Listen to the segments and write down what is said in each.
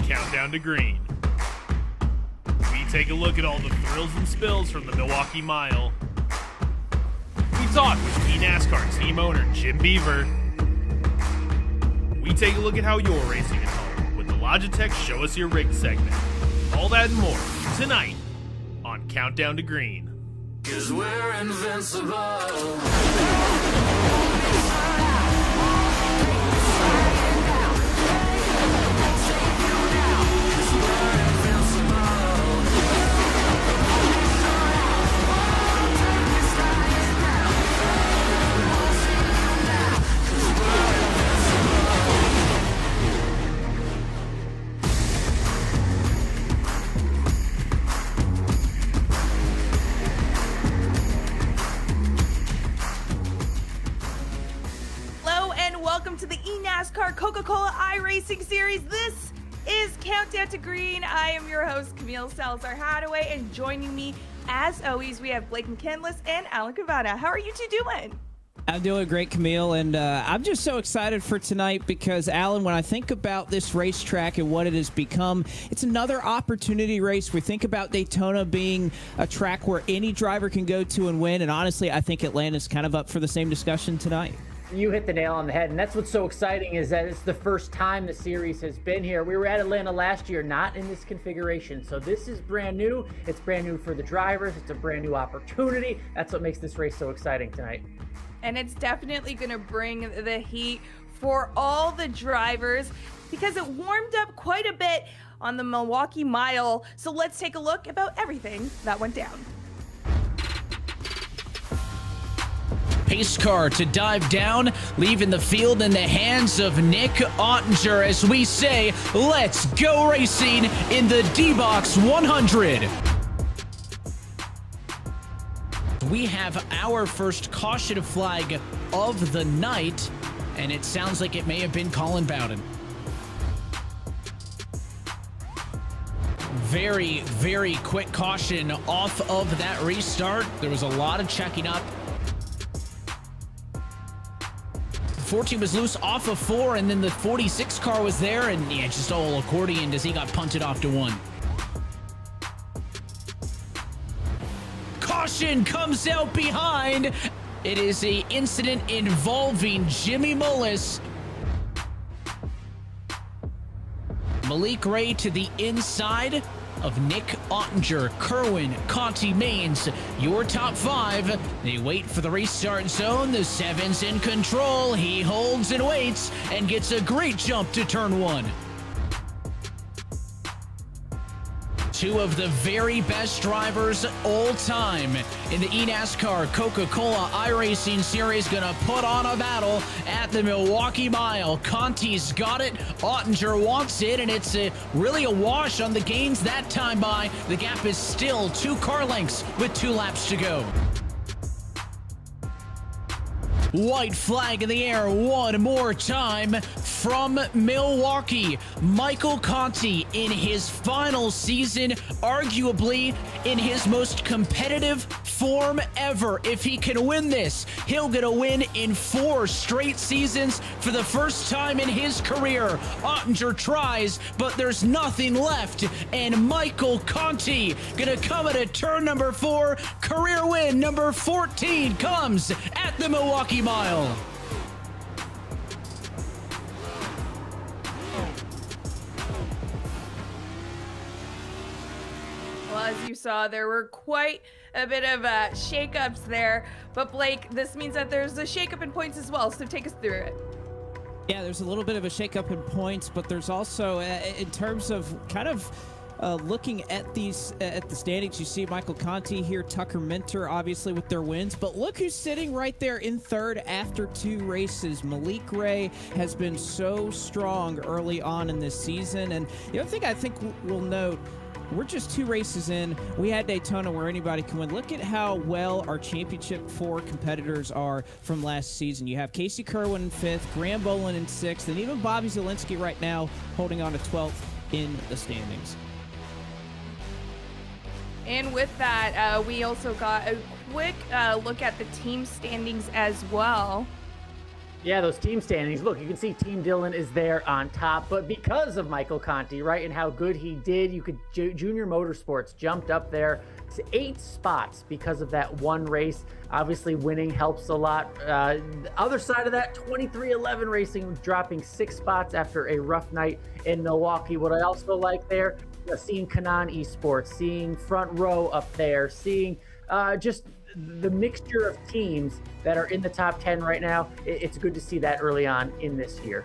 Countdown to Green. We take a look at all the thrills and spills from the Milwaukee Mile. We talk with eNASCAR team owner Jim Beaver. We take a look at how you're racing at home with the Logitech Show Us Your Rig segment. All that and more tonight on Countdown to Green. 'Cause we're invincible. Welcome to the eNASCAR Coca-Cola iRacing Series. This is Countdown to Green. I am your host, Camille Salazar-Hadaway, and joining me, as always, we have Blake McKinless and Alan Cavada. How are you two doing? I'm doing great, Camille, and I'm just so excited for tonight because, Alan, when I think about this racetrack and what it has become, it's another opportunity race. We think about Daytona being a track where any driver can go to and win, and honestly, I think Atlanta's kind of up for the same discussion tonight. You hit the nail on the head, and that's what's so exciting is that it's the first time the series has been here. We were at Atlanta last year, not in this configuration, so this is brand new. It's brand new for the drivers. It's a brand new opportunity. That's what makes this race so exciting tonight. And it's definitely going to bring the heat for all the drivers because it warmed up quite a bit on the Milwaukee Mile. So let's take a look about everything that went down. Pace car to dive down, leaving the field in the hands of Nick Ottinger as we say, let's go racing in the D-Box 100. We have our first caution flag of the night, and it sounds like it may have been Colin Bowden. Very, very quick caution off of that restart. There was a lot of checking up. 14 was loose off of 4, and then the 46 car was there, and yeah, just all accordion as he got punted off to 1. Caution comes out behind. It is an incident involving Jimmy Mullis. Malik Ray to the inside of Nick Ottinger, Kerwin, Conti, Maines, your top 5. They wait for the restart zone. The 7's in control. He holds and waits and gets a great jump to turn 1. 2 of the very best drivers all time in the eNASCAR Coca-Cola iRacing Series gonna put on a battle at the Milwaukee Mile. Conti's got it, Ottinger wants it, and it's really a wash on the gains that time by. The gap is still 2 car lengths with 2 laps to go. White flag in the air one more time from Milwaukee. Michael Conti in his final season, arguably in his most competitive form ever. If he can win this, he'll get a win in 4 straight seasons for the first time in his career. Ottinger tries, but there's nothing left, and Michael Conti gonna come at a turn number 4. Career win number 14 comes at the Milwaukee Mile. Well, as you saw, there were quite a bit of shakeups there. But Blake, this means that there's a shakeup in points as well. So take us through it. Yeah, there's a little bit of a shakeup in points, but there's also, in terms of kind of looking at these at the standings, you see Michael Conti here, Tucker Minter, obviously with their wins. But look who's sitting right there in third after 2 races. Malik Ray has been so strong early on in this season. And the other thing I think we'll note, we're just 2 races in. We had Daytona where anybody can win. Look at how well our Championship 4 competitors are from last season. You have Casey Kerwin in 5th, Graham Bolin in 6th, and even Bobby Zielinski right now holding on to 12th in the standings. And with that, we also got a quick look at the team standings as well. Yeah, those team standings. Look, you can see Team Dillon is there on top, but because of Michael Conti, right, and how good he did, you could Junior Motorsports jumped up there to 8 spots because of that one race. Obviously, winning helps a lot. The other side of that, 2311 Racing dropping 6 spots after a rough night in Milwaukee. What I also like there, seeing Kanan Esports, seeing Front Row up there, seeing just the mixture of teams that are in the top 10 right now. It's good to see that early on in this year.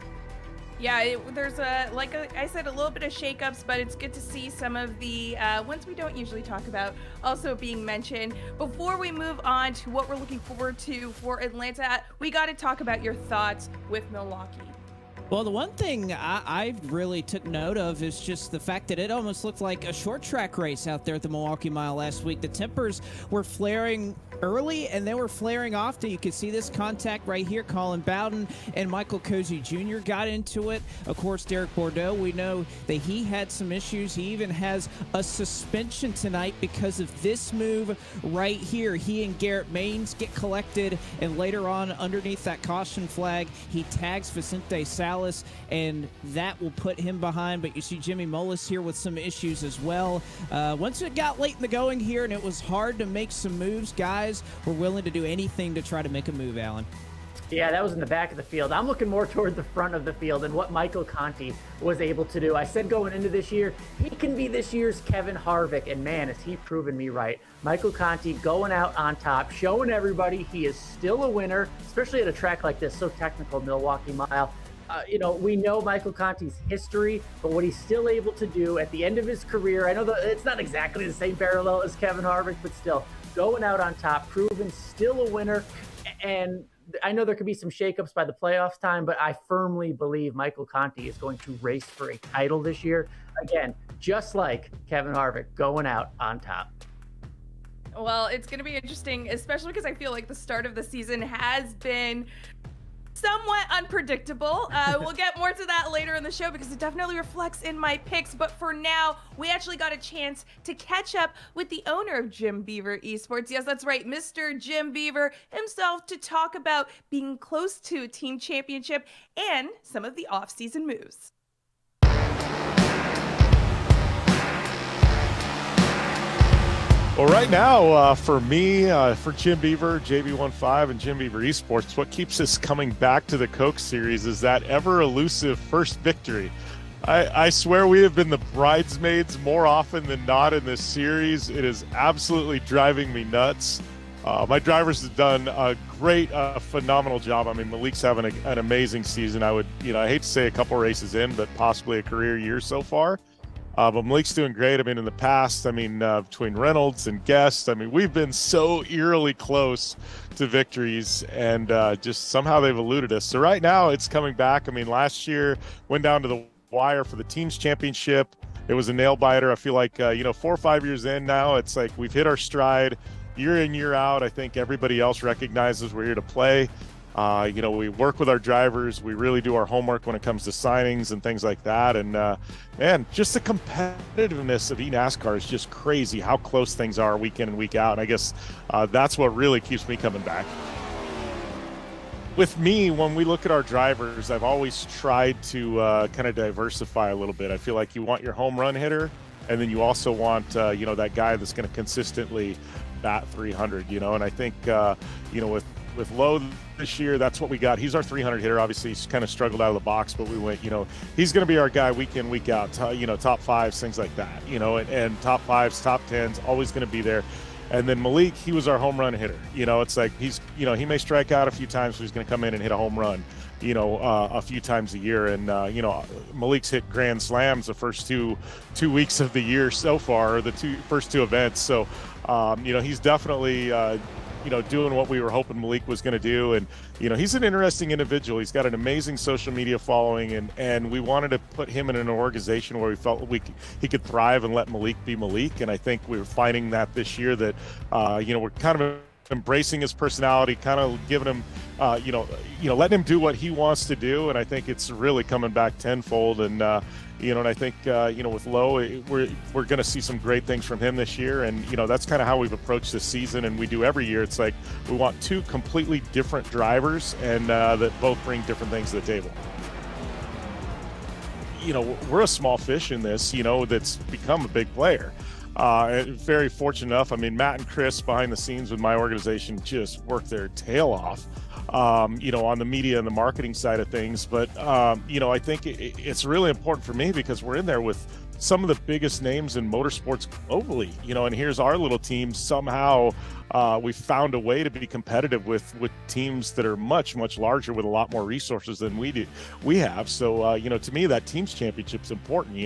Yeah, there's like I said, a little bit of shakeups, but it's good to see some of the ones we don't usually talk about also being mentioned. Before we move on to what we're looking forward to for Atlanta, we got to talk about your thoughts with Milwaukee. Well, the one thing I really took note of is just the fact that it almost looked like a short track race out there at the Milwaukee Mile last week. The tempers were flaring early, and they were flaring off. You can see this contact right here. Colin Bowden and Michael Cozy Jr. got into it. Of course, Derek Bordeaux, we know that he had some issues. He even has a suspension tonight because of this move right here. He and Garrett Maines get collected, and later on, underneath that caution flag, he tags Vicente Salas, and that will put him behind. But you see Jimmy Mullis here with some issues as well. Once it got late in the going here and it was hard to make some moves, guys were willing to do anything to try to make a move, Alan. Yeah, that was in the back of the field. I'm looking more toward the front of the field and what Michael Conti was able to do. I said going into this year, he can be this year's Kevin Harvick, and man, has he proven me right. Michael Conti going out on top, showing everybody he is still a winner, especially at a track like this, so technical, Milwaukee Mile. We know Michael Conti's history, but what he's still able to do at the end of his career, I know that it's not exactly the same parallel as Kevin Harvick, but still going out on top, proven still a winner. And I know there could be some shakeups by the playoffs time, but I firmly believe Michael Conti is going to race for a title this year. Again, just like Kevin Harvick going out on top. Well, it's going to be interesting, especially because I feel like the start of the season has been somewhat unpredictable. We'll get more to that later in the show because it definitely reflects in my picks. But for now, we actually got a chance to catch up with the owner of Jim Beaver Esports. Yes, that's right, Mr. Jim Beaver himself, to talk about being close to a team championship and some of the off-season moves. Well, right now, for me, for Jim Beaver, JB15, and Jim Beaver Esports, what keeps us coming back to the Coke Series is that ever-elusive first victory. I swear we have been the bridesmaids more often than not in this series. It is absolutely driving me nuts. My drivers have done a great, phenomenal job. I mean, Malik's having an amazing season. I hate to say a couple races in, but possibly a career year so far. But Malik's doing great. I mean, in the past, between Reynolds and Guest, we've been so eerily close to victories, and just somehow they've eluded us. So right now it's coming back. Last year went down to the wire for the team's championship. It was a nail biter. I feel like, 4 or 5 years in now, it's like we've hit our stride year in, year out. I think everybody else recognizes we're here to play. We work with our drivers. We really do our homework when it comes to signings and things like that. And, man, just the competitiveness of eNASCAR is just crazy how close things are week in and week out. And I guess that's what really keeps me coming back. With me, when we look at our drivers, I've always tried to kind of diversify a little bit. I feel like you want your home run hitter, and then you also want, that guy that's going to consistently bat 300, and I think, with Lowe this year, that's what we got. He's our 300 hitter. Obviously, he's kind of struggled out of the box, but we went, he's going to be our guy week in, week out, top fives, things like that, and top fives, top tens, always going to be there. And then Malik, he was our home run hitter. It's like he's, he may strike out a few times, but he's going to come in and hit a home run, a few times a year. And, Malik's hit grand slams the first two weeks of the year so far, or the first two events. So, he's definitely, doing what we were hoping Malik was going to do. And, he's an interesting individual. He's got an amazing social media following, and we wanted to put him in an organization where we felt he could thrive and let Malik be Malik. And I think we were finding that this year that, we're kind of embracing his personality, kind of giving him, letting him do what he wants to do. And I think it's really coming back tenfold. And, and I think, with Lowe, we're going to see some great things from him this year. And, that's kind of how we've approached this season. And we do every year. It's like we want two completely different drivers and that both bring different things to the table. We're a small fish in this, that's become a big player. Very fortunate enough. Matt and Chris behind the scenes with my organization just work their tail off, on the media and the marketing side of things. But, I think it's really important for me because we're in there with some of the biggest names in motorsports globally, and here's our little team. Somehow we found a way to be competitive with teams that are much, much larger with a lot more resources than we have. So, to me, that team's championship is important.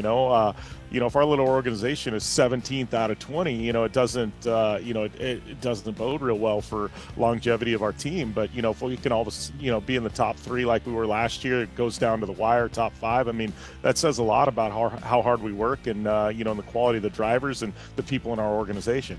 If our little organization is 17th out of 20, it doesn't, it doesn't bode real well for longevity of our team. But, if we can always, be in the top 3 like we were last year, it goes down to the wire, top 5. That says a lot about how hard we work and, and the quality of the drivers and the people in our organization.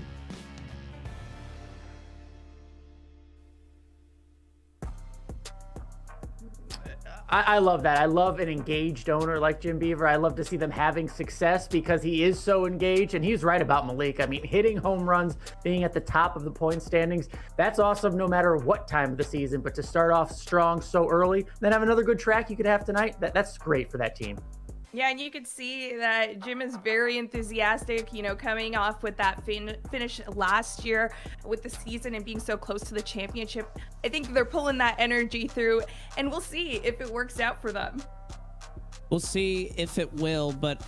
I love that. I love an engaged owner like Jim Beaver. I love to see them having success because he is so engaged, and he's right about Malik. I mean, hitting home runs, being at the top of the point standings, that's awesome no matter what time of the season. But to start off strong so early, then have another good track you could have tonight, that's great for that team. Yeah, and you could see that Jim is very enthusiastic, coming off with that finish last year with the season and being so close to the championship. I think they're pulling that energy through, and we'll see if it works out for them. We'll see if it will. But,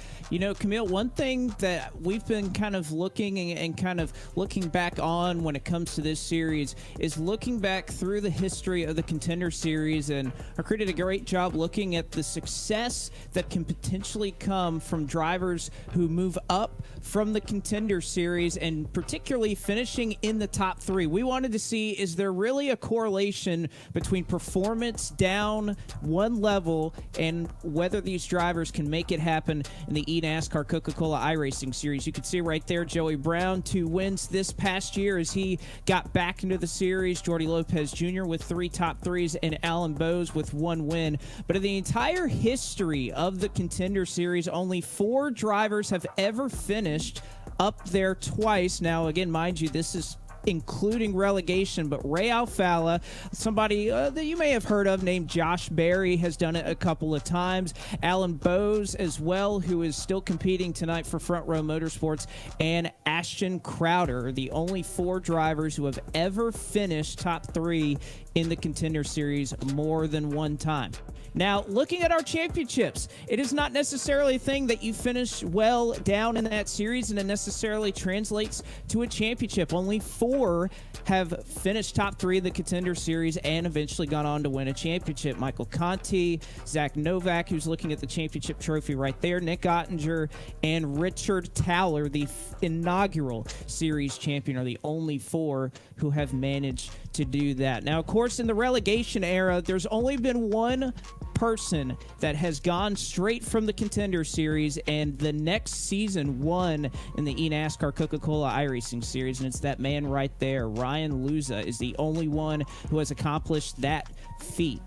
Camille, one thing that we've been kind of looking and kind of looking back on when it comes to this series is looking back through the history of the Contender Series. And our crew did a great job looking at the success that can potentially come from drivers who move up from the Contender Series and particularly finishing in the top 3. We wanted to see, is there really a correlation between performance down one level and whether these drivers can make it happen in the eNASCAR Coca-Cola iRacing series? You can see right there Joey Brown, 2 wins this past year as he got back into the series. Jordy Lopez Jr. with 3 top 3s and Alan Bowes with 1 win. But in the entire history of the Contender Series, only 4 drivers have ever finished up there twice. Now, again, mind you, this is including relegation, but Ray Alfala, somebody that you may have heard of named Josh Berry, has done it a couple of times. Alan Bowes as well, who is still competing tonight for Front Row Motorsports, and Ashton Crowder, the only 4 drivers who have ever finished top 3 in the Contender Series more than one time. Now, looking at our championships, it is not necessarily a thing that you finish well down in that series and it necessarily translates to a championship. Only 4 have finished top 3 of the Contender Series and eventually gone on to win a championship. Michael Conti, Zach Novak, who's looking at the championship trophy right there, Nick Ottinger, and Richard Towler, the inaugural series champion, are the only 4 who have managed to do that. Now, of course, in the relegation era, there's only been one person that has gone straight from the Contender Series and the next season won in the eNASCAR Coca-Cola iRacing Series, and it's that man right there. Ryan Luza is the only one who has accomplished that feat.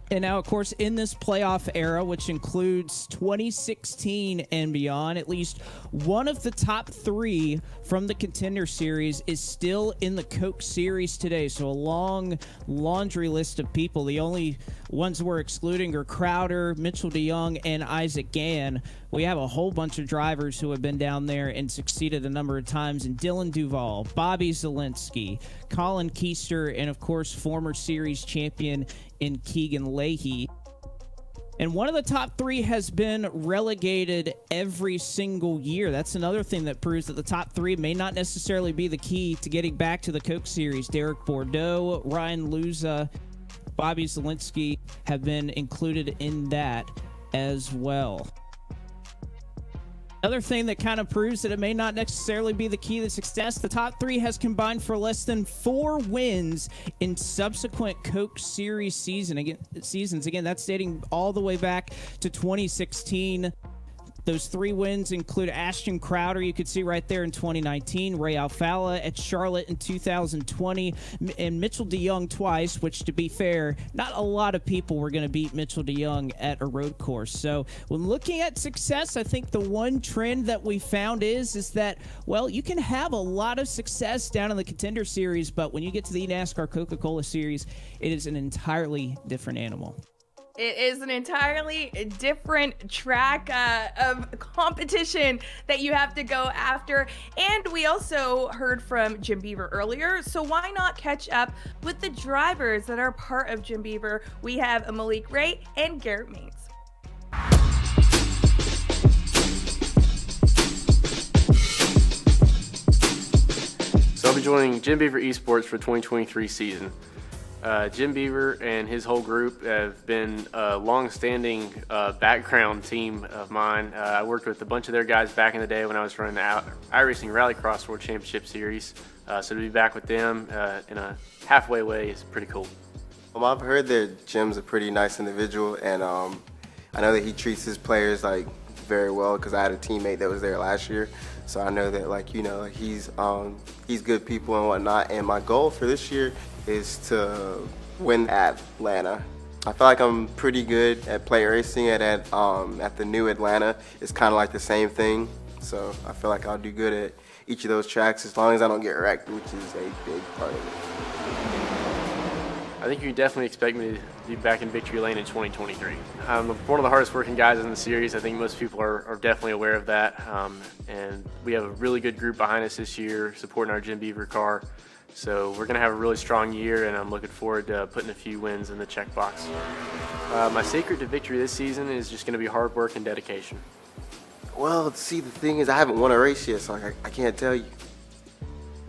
And now, of course, in this playoff era, which includes 2016 and beyond, at least one of the top 3 from the Contender Series is still in the Coke Series today. So a long laundry list of people. The only ones we're excluding are Crowder, Mitchell DeYoung, and Isaac Gann. We have a whole bunch of drivers who have been down there and succeeded a number of times, and Dylan Duval, Bobby Zielinski, Colin Keister, and, of course, former series champion in Keegan Leahy. And one of the top 3 has been relegated every single year. That's another thing that proves that the top 3 may not necessarily be the key to getting back to the Coke Series. Derek Bordeaux, Ryan Luza, Bobby Zielinski have been included in that as well. Another thing that kind of proves that it may not necessarily be the key to success, the top 3 has combined for less than 4 wins in subsequent Coke Series seasons. Again, that's dating all the way back to 2016. Those 3 wins include Ashton Crowder, you could see right there in 2019, Ray Alfala at Charlotte in 2020, and Mitchell DeYoung twice, which, to be fair, not a lot of people were going to beat Mitchell DeYoung at a road course. So when looking at success, I think the one trend that we found is that, well, you can have a lot of success down in the Contender Series, but when you get to the NASCAR Coca-Cola Series, it is an entirely different animal. It is an entirely different track of competition that you have to go after. And we also heard from Jim Beaver earlier, so why not catch up with the drivers that are part of Jim Beaver? We have Malik Ray and Garrett Maines. So I'll be joining Jim Beaver Esports for 2023 season. Jim Beaver and his whole group have been a long-standing background team of mine. I worked with a bunch of their guys back in the day when I was running the iRacing Rallycross World Championship Series. So to be back with them in a halfway way is pretty cool. I've heard that Jim's a pretty nice individual, and I know that he treats his players very well because I had a teammate that was there last year. So I know that he's good people and whatnot. And my goal for this year is to win at Atlanta. I feel like I'm pretty good at play racing at the new Atlanta. It's kind of like the same thing. So I feel like I'll do good at each of those tracks as long as I don't get wrecked, which is a big part of it. I think you can definitely expect me to be back in victory lane in 2023. I'm one of the hardest working guys in the series. I think most people are definitely aware of that. And we have a really good group behind us this year supporting our Jim Beaver car. So we're going to have a really strong year, and I'm looking forward to putting a few wins in the checkbox. My secret to victory this season is just going to be hard work and dedication. Well, see, the thing is I haven't won a race yet, so I can't tell you.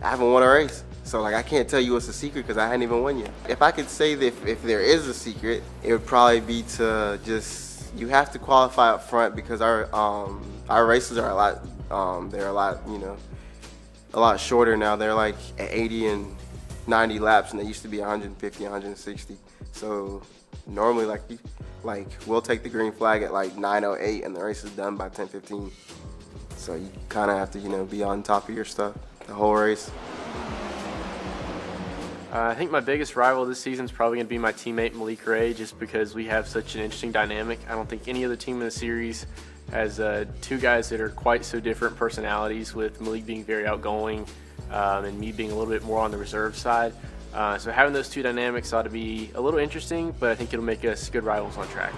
I haven't won a race. So I can't tell you what's the secret because I hadn't even won yet. If I could say that if there is a secret, it would probably be to just, you have to qualify up front because our races are a lot shorter now. They're like at 80 and 90 laps, and they used to be 150, 160. So normally we'll take the green flag at like 9:08 and the race is done by 10:15. So you kind of have to, be on top of your stuff the whole race. I think my biggest rival this season is probably going to be my teammate Malik Ray, just because we have such an interesting dynamic. I don't think any other team in the series has two guys that are quite so different personalities, with Malik being very outgoing and me being a little bit more on the reserve side. So having those two dynamics ought to be a little interesting, but I think it'll make us good rivals on track.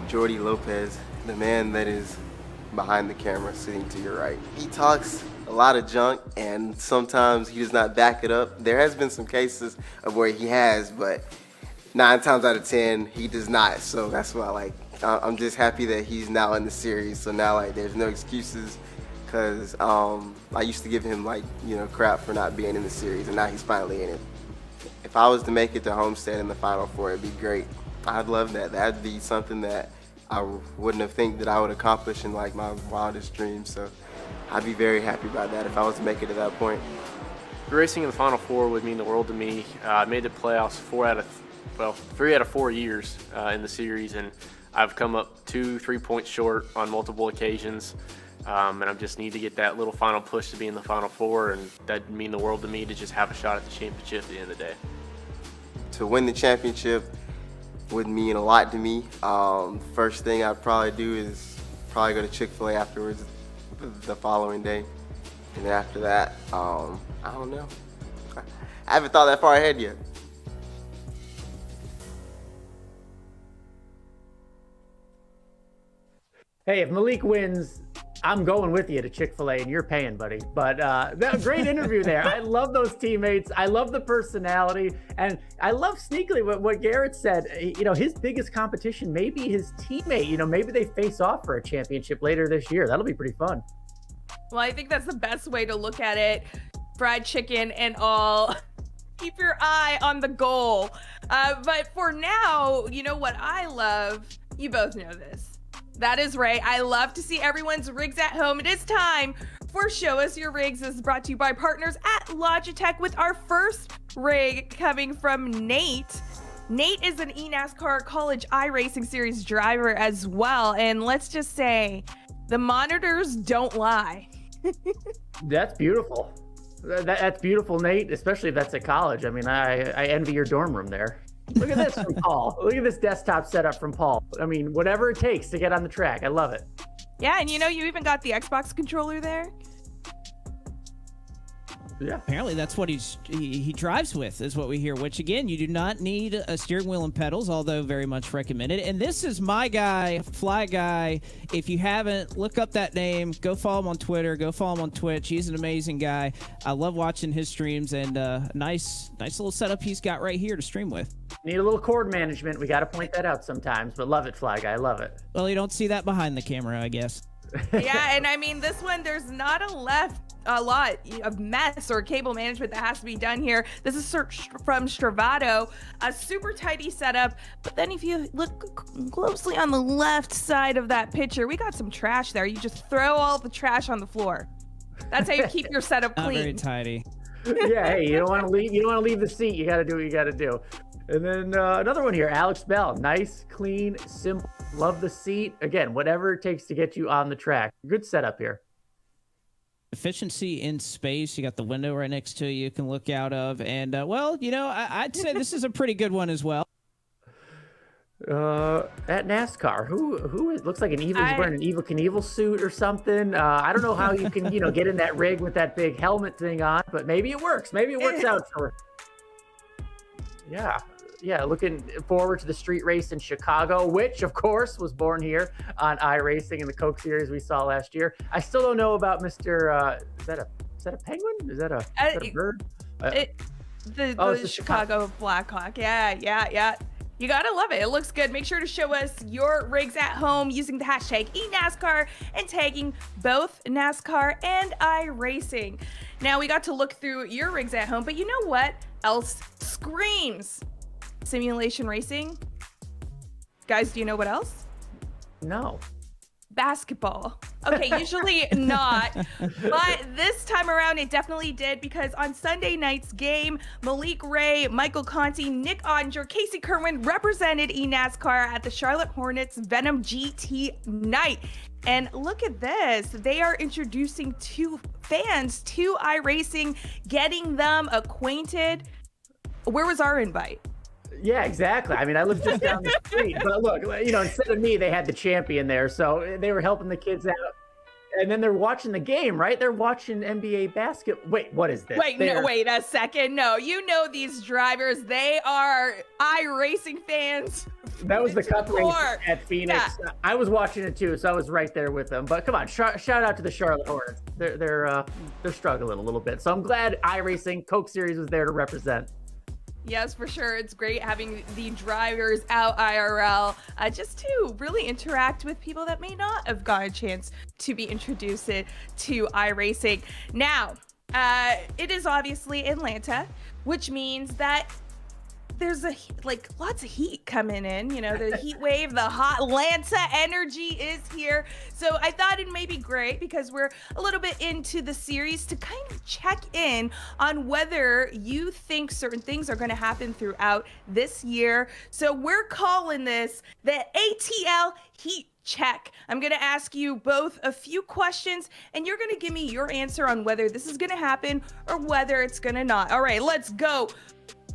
Jordy Lopez, the man that is behind the camera sitting to your right. He talks a lot of junk, and sometimes he does not back it up. There has been some cases of where he has, but 9 times out of 10, he does not. So that's why I'm just happy that he's now in the series. So now there's no excuses, because I used to give him crap for not being in the series, and now he's finally in it. If I was to make it to Homestead in the Final Four, it'd be great. I'd love that. That'd be something that I wouldn't have think that I would accomplish in my wildest dreams. So I'd be very happy about that if I was to make it to that point. Racing in the Final Four would mean the world to me. I made the playoffs 3 out of 4 years in the series, and I've come up 2-3 points short on multiple occasions. And I just need to get that little final push to be in the Final Four, and that'd mean the world to me to just have a shot at the championship at the end of the day. To win the championship would mean a lot to me. First thing I'd probably do is go to Chick-fil-A afterwards the following day. And then after that, I don't know. I haven't thought that far ahead yet. Hey, if Malik wins, I'm going with you to Chick-fil-A, and you're paying, buddy. But great interview there. I love those teammates. I love the personality. And I love sneakily what Garrett said. His biggest competition may be his teammate. Maybe they face off for a championship later this year. That'll be pretty fun. Well, I think that's the best way to look at it. Fried chicken and all. Keep your eye on the goal. But for now, you know what I love? You both know this. That is right. I love to see everyone's rigs at home. It is time for Show Us Your Rigs. This is brought to you by partners at Logitech, with our first rig coming from Nate. Nate is an eNASCAR College iRacing Series driver as well. And let's just say the monitors don't lie. That's beautiful. That's beautiful, Nate, especially if that's at college. I mean, I envy your dorm room there. Look at this from Paul. Look at this desktop setup from Paul. I mean, whatever it takes to get on the track. I love it. Yeah, and you even got the Xbox controller there. Yeah. Apparently that's what he drives with, is what we hear, which again, you do not need a steering wheel and pedals, although very much recommended. And this is my guy, Fly Guy. If you haven't, look up that name. Go follow him on Twitter. Go follow him on Twitch. He's an amazing guy. I love watching his streams, and nice little setup he's got right here to stream with. Need a little cord management. We got to point that out sometimes, but love it, Fly Guy. I love it. Well, you don't see that behind the camera, I guess. Yeah, and I mean, this one, there's not a lot of mess or cable management that has to be done here. This is from Stravato, a super tidy setup. But then if you look closely on the left side of that picture, we got some trash there. You just throw all the trash on the floor. That's how you keep your setup clean. Not very tidy. Yeah, hey, you don't want to leave the seat. You got to do what you got to do. And then another one here, Alex Bell. Nice, clean, simple. Love the seat. Again, whatever it takes to get you on the track. Good setup here. Efficiency in space. You got the window right next to you can look out of. And, I'd say this is a pretty good one as well. At NASCAR. Who it looks like an evil, he's wearing an Evel Knievel suit or something. I don't know how you can, get in that rig with that big helmet thing on, but maybe it works. Maybe it works out for. Yeah, looking forward to the street race in Chicago, which of course was born here on iRacing in the Coke Series we saw last year. I still don't know about Mr. Is that a penguin? Is that a bird? The Chicago Blackhawk. Yeah. You gotta love it. It looks good. Make sure to show us your rigs at home using the hashtag eNASCAR and tagging both NASCAR and iRacing. Now, we got to look through your rigs at home, but you know what else screams simulation racing? Guys, do you know what else? No. Basketball. Okay, usually not, but this time around it definitely did, because on Sunday night's game, Malik Ray, Michael Conti, Nick Ottinger, Casey Kerwin represented eNASCAR at the Charlotte Hornets Venom GT night. And look at this, they are introducing two fans to iRacing, getting them acquainted. Where was our invite? Yeah, exactly. I mean, I live just down the street. But look, instead of me, they had the champion there. So they were helping the kids out. And then they're watching the game, right? They're watching NBA basketball. Wait, what is this? Wait a second. No, these drivers. They are iRacing fans. That was the cup race at Phoenix. Yeah. I was watching it too, so I was right there with them. But come on, shout out to the Charlotte Hornets. They're struggling a little bit. So I'm glad iRacing Coke Series was there to represent. Yes, for sure. It's great having the drivers out IRL just to really interact with people that may not have gotten a chance to be introduced to iRacing. Now, it is obviously Atlanta, which means that there's lots of heat coming in. The heat wave, the hot Atlanta energy is here. So I thought it may be great, because we're a little bit into the series, to kind of check in on whether you think certain things are going to happen throughout this year. So we're calling this the ATL Heat Check. I'm going to ask you both a few questions, and you're going to give me your answer on whether this is going to happen or whether it's going to not. All right, let's go.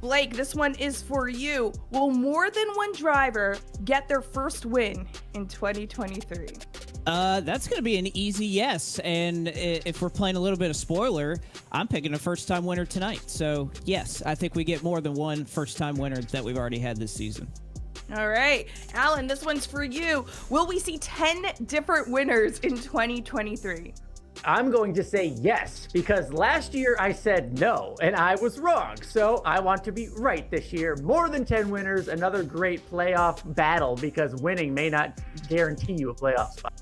Blake, this one is for you. Will more than one driver get their first win in 2023? That's going to be an easy yes. And if we're playing a little bit of spoiler, I'm picking a first-time winner tonight. So, yes, I think we get more than one first-time winner that we've already had this season. All right. Alan, this one's for you. Will we see 10 different winners in 2023? I'm going to say yes, because last year I said no, and I was wrong. So I want to be right this year. More than 10 winners, another great playoff battle, because winning may not guarantee you a playoff spot.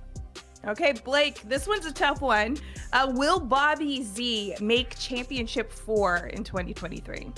Okay, Blake, this one's a tough one. Will Bobby Z make Championship 4 in 2023?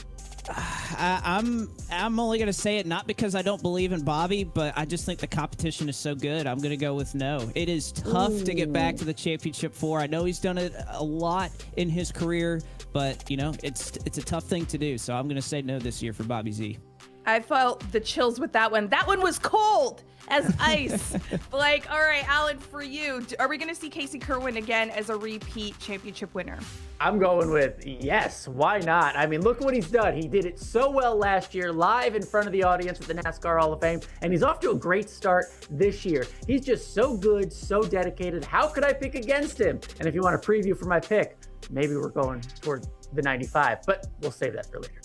I'm only going to say it not because I don't believe in Bobby, but I just think the competition is so good. I'm going to go with no. It is tough to get back to the Championship 4. I know he's done it a lot in his career, but it's a tough thing to do. So I'm going to say no this year for Bobby Z. I felt the chills with that one. That one was cold as ice. Blake, all right, Alan, for you, are we going to see Casey Kerwin again as a repeat championship winner? I'm going with yes. Why not? I mean, look what he's done. He did it so well last year, live in front of the audience at the NASCAR Hall of Fame, and he's off to a great start this year. He's just so good, so dedicated. How could I pick against him? And if you want a preview for my pick, maybe we're going toward the 95, but we'll save that for later.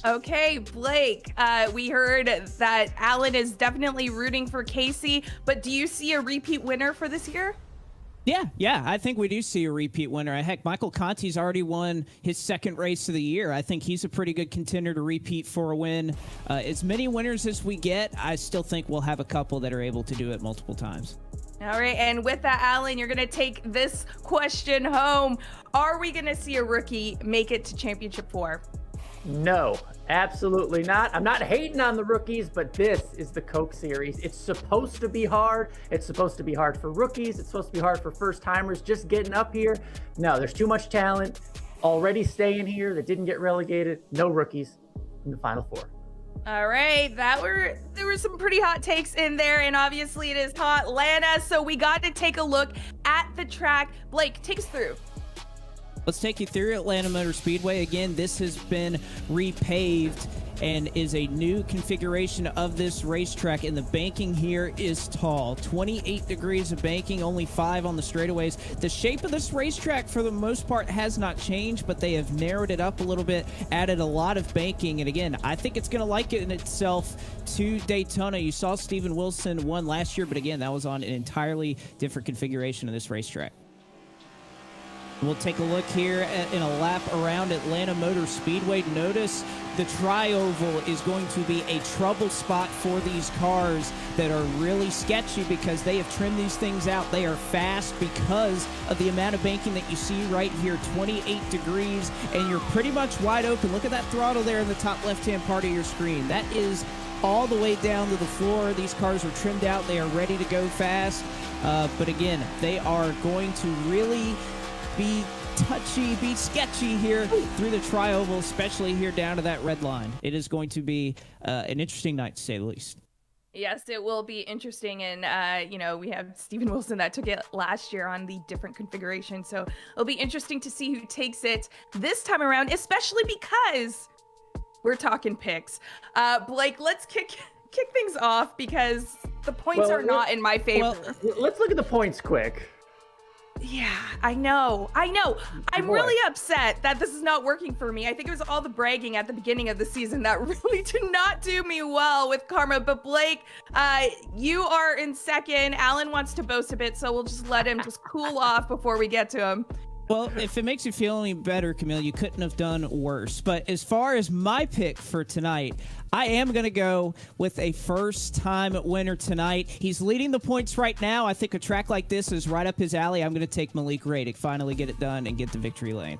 Okay, Blake, we heard that Alan is definitely rooting for Casey, but do you see a repeat winner for this year? Yeah, I think we do see a repeat winner. Heck, Michael Conti's already won his second race of the year. I think he's a pretty good contender to repeat for a win. As many winners as we get, I still think we'll have a couple that are able to do it multiple times. All right, and with that, Alan, you're going to take this question home. Are we going to see a rookie make it to Championship 4? No, absolutely not. I'm not hating on the rookies, but this is the Coke Series. It's supposed to be hard. It's supposed to be hard for rookies. It's supposed to be hard for first-timers just getting up here. No, there's too much talent already staying here that didn't get relegated. No rookies in the Final Four. All right, there were some pretty hot takes in there, and obviously it is hot Atlanta, so we got to take a look at the track. Blake, take us through. Let's take you through Atlanta Motor Speedway. Again, this has been repaved and is a new configuration of this racetrack, and the banking here is tall. 28 degrees of banking, only 5 on the straightaways. The shape of this racetrack for the most part has not changed, but they have narrowed it up a little bit, added a lot of banking, and again, I think it's going to like it in itself to Daytona. You saw Steven Wilson won last year, but again, that was on an entirely different configuration of this racetrack. We'll take a look here in a lap around Atlanta Motor Speedway. Notice the tri-oval is going to be a trouble spot for these cars that are really sketchy because they have trimmed these things out. They are fast because of the amount of banking that you see right here, 28 degrees, and you're pretty much wide open. Look at that throttle there in the top left-hand part of your screen. That is all the way down to the floor. These cars are trimmed out. They are ready to go fast. But again, they are going to really be touchy, be sketchy here through the tri-oval, especially here down to that red line. It is going to be an interesting night, to say the least. Yes, it will be interesting. And, we have Steven Wilson that took it last year on the different configuration. So it'll be interesting to see who takes it this time around, especially because we're talking picks. Blake, let's kick things off because the points are not in my favor. Well, let's look at the points quick. Yeah, I know. I'm really upset that this is not working for me. I think it was all the bragging at the beginning of the season that really did not do me well with karma. But Blake, you are in second. Alan wants to boast a bit, so we'll just let him just cool off before we get to him. Well, if it makes you feel any better, Camille, you couldn't have done worse. But as far as my pick for tonight, I am going to go with a first-time winner tonight. He's leading the points right now. I think a track like this is right up his alley. I'm going to take Malik Radic, finally get it done and get the victory lane.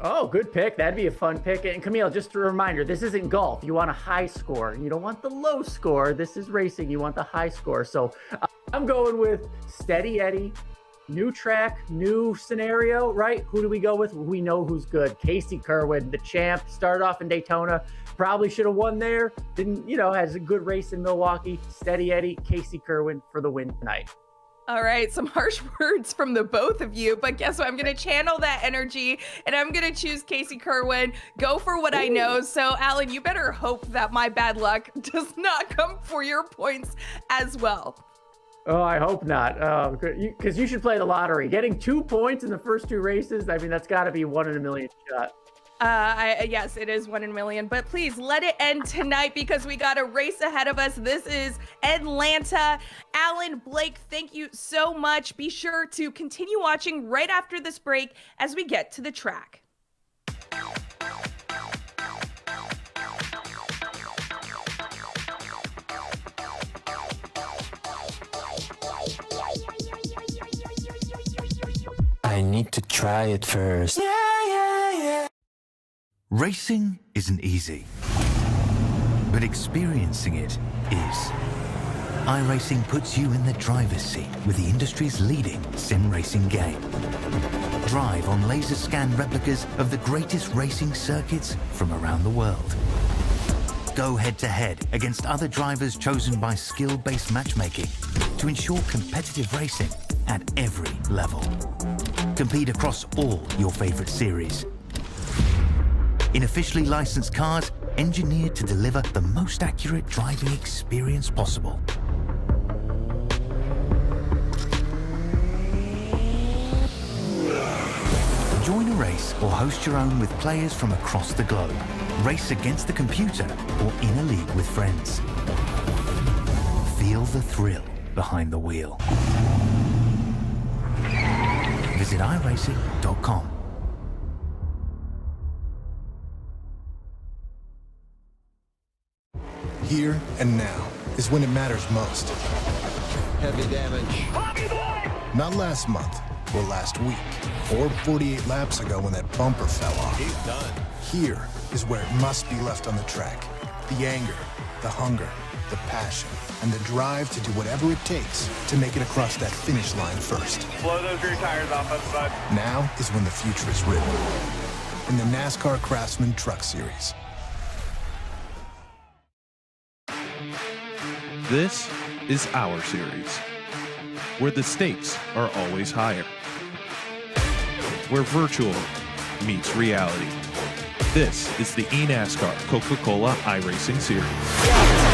Oh, good pick. That'd be a fun pick. And Camille, just a reminder, this isn't golf. You want a high score. You don't want the low score. This is racing. You want the high score. So I'm going with Steady Eddie. New track, new scenario, right? Who do we go with? We know who's good. Casey Kerwin, the champ, started off in Daytona. Probably should have won there. Didn't, has a good race in Milwaukee. Steady Eddie, Casey Kerwin for the win tonight. All right, some harsh words from the both of you, but guess what? I'm going to channel that energy, and I'm going to choose Casey Kerwin. Go for what I know. So, Alan, you better hope that my bad luck does not come for your points as well. Oh, I hope not. Because you should play the lottery. Getting 2 points in the first 2 races, I mean, that's got to be 1 in a million shot. Yes, it is 1 in a million, but please let it end tonight because we got a race ahead of us. This is Atlanta. Alan, Blake, thank you so much. Be sure to continue watching right after this break as we get to the track. I need to try it first. Racing isn't easy, but experiencing it is. iRacing puts you in the driver's seat with the industry's leading sim racing game. Drive on laser scan replicas of the greatest racing circuits from around the world. Go head-to-head against other drivers chosen by skill-based matchmaking to ensure competitive racing at every level. Compete across all your favorite series. In officially licensed cars, engineered to deliver the most accurate driving experience possible. Join a race or host your own with players from across the globe. Race against the computer or in a league with friends. Feel the thrill behind the wheel. Visit iRacing.com. Here and now is when it matters most. Heavy damage. Not last month or last week or 48 laps ago when that bumper fell off. He's done. Here is where it must be left on the track. The anger, the hunger, the passion, and the drive to do whatever it takes to make it across that finish line first. Blow those rear tires off us, bud. Now is when the future is written. In the NASCAR Craftsman Truck Series. This is our series, where the stakes are always higher, where virtual meets reality. This is the eNASCAR Coca-Cola iRacing Series. Look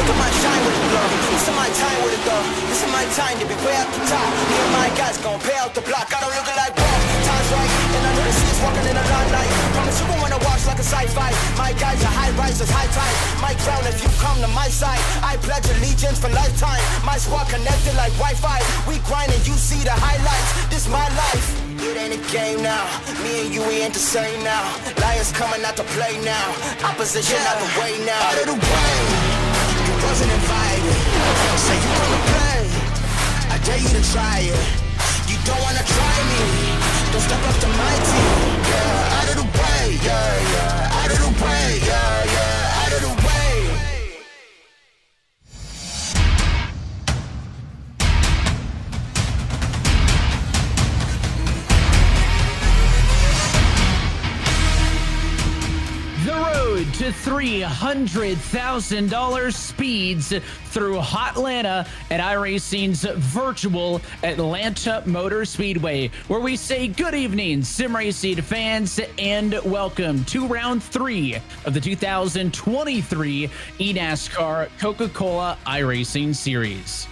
at my shine with it, though. This is my time with it, though. This is my time to be way up the top. Me and my guys gon' pay out the block. I don't look like ball. Time's right, and I know the city's walking in a long night. Promise you gon' wanna watch like a sci-fi. My guys are high risers, high time. My crown if you come to my side. I pledge allegiance for lifetime. My squad connected like Wi-Fi. We grind and you see the highlights. This my life. It ain't a game now. Me and you, we ain't the same now. Lions coming out to play now. Opposition out the way now. Out of the way. You wasn't invited. Say you wanna play. I dare you to try it. You don't wanna try me. Don't step up to my team. Yeah, out of the way. Yeah, yeah. Out of the way. Yeah, yeah. Out of the way. The road to $300,000 speeds through Hotlanta at iRacing's virtual Atlanta Motor Speedway, where we say good evening, sim racing fans, and welcome to round 3 of the 2023 eNASCAR Coca-Cola iRacing Series.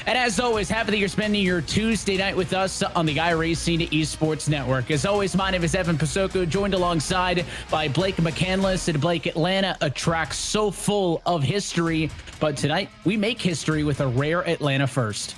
And as always, happy that you're spending your Tuesday night with us on the iRacing Esports Network. As always, my name is Evan Pasoko, joined alongside by Blake McCandless. And Blake, Atlanta, a track so full of history. But tonight, we make history with a rare Atlanta first.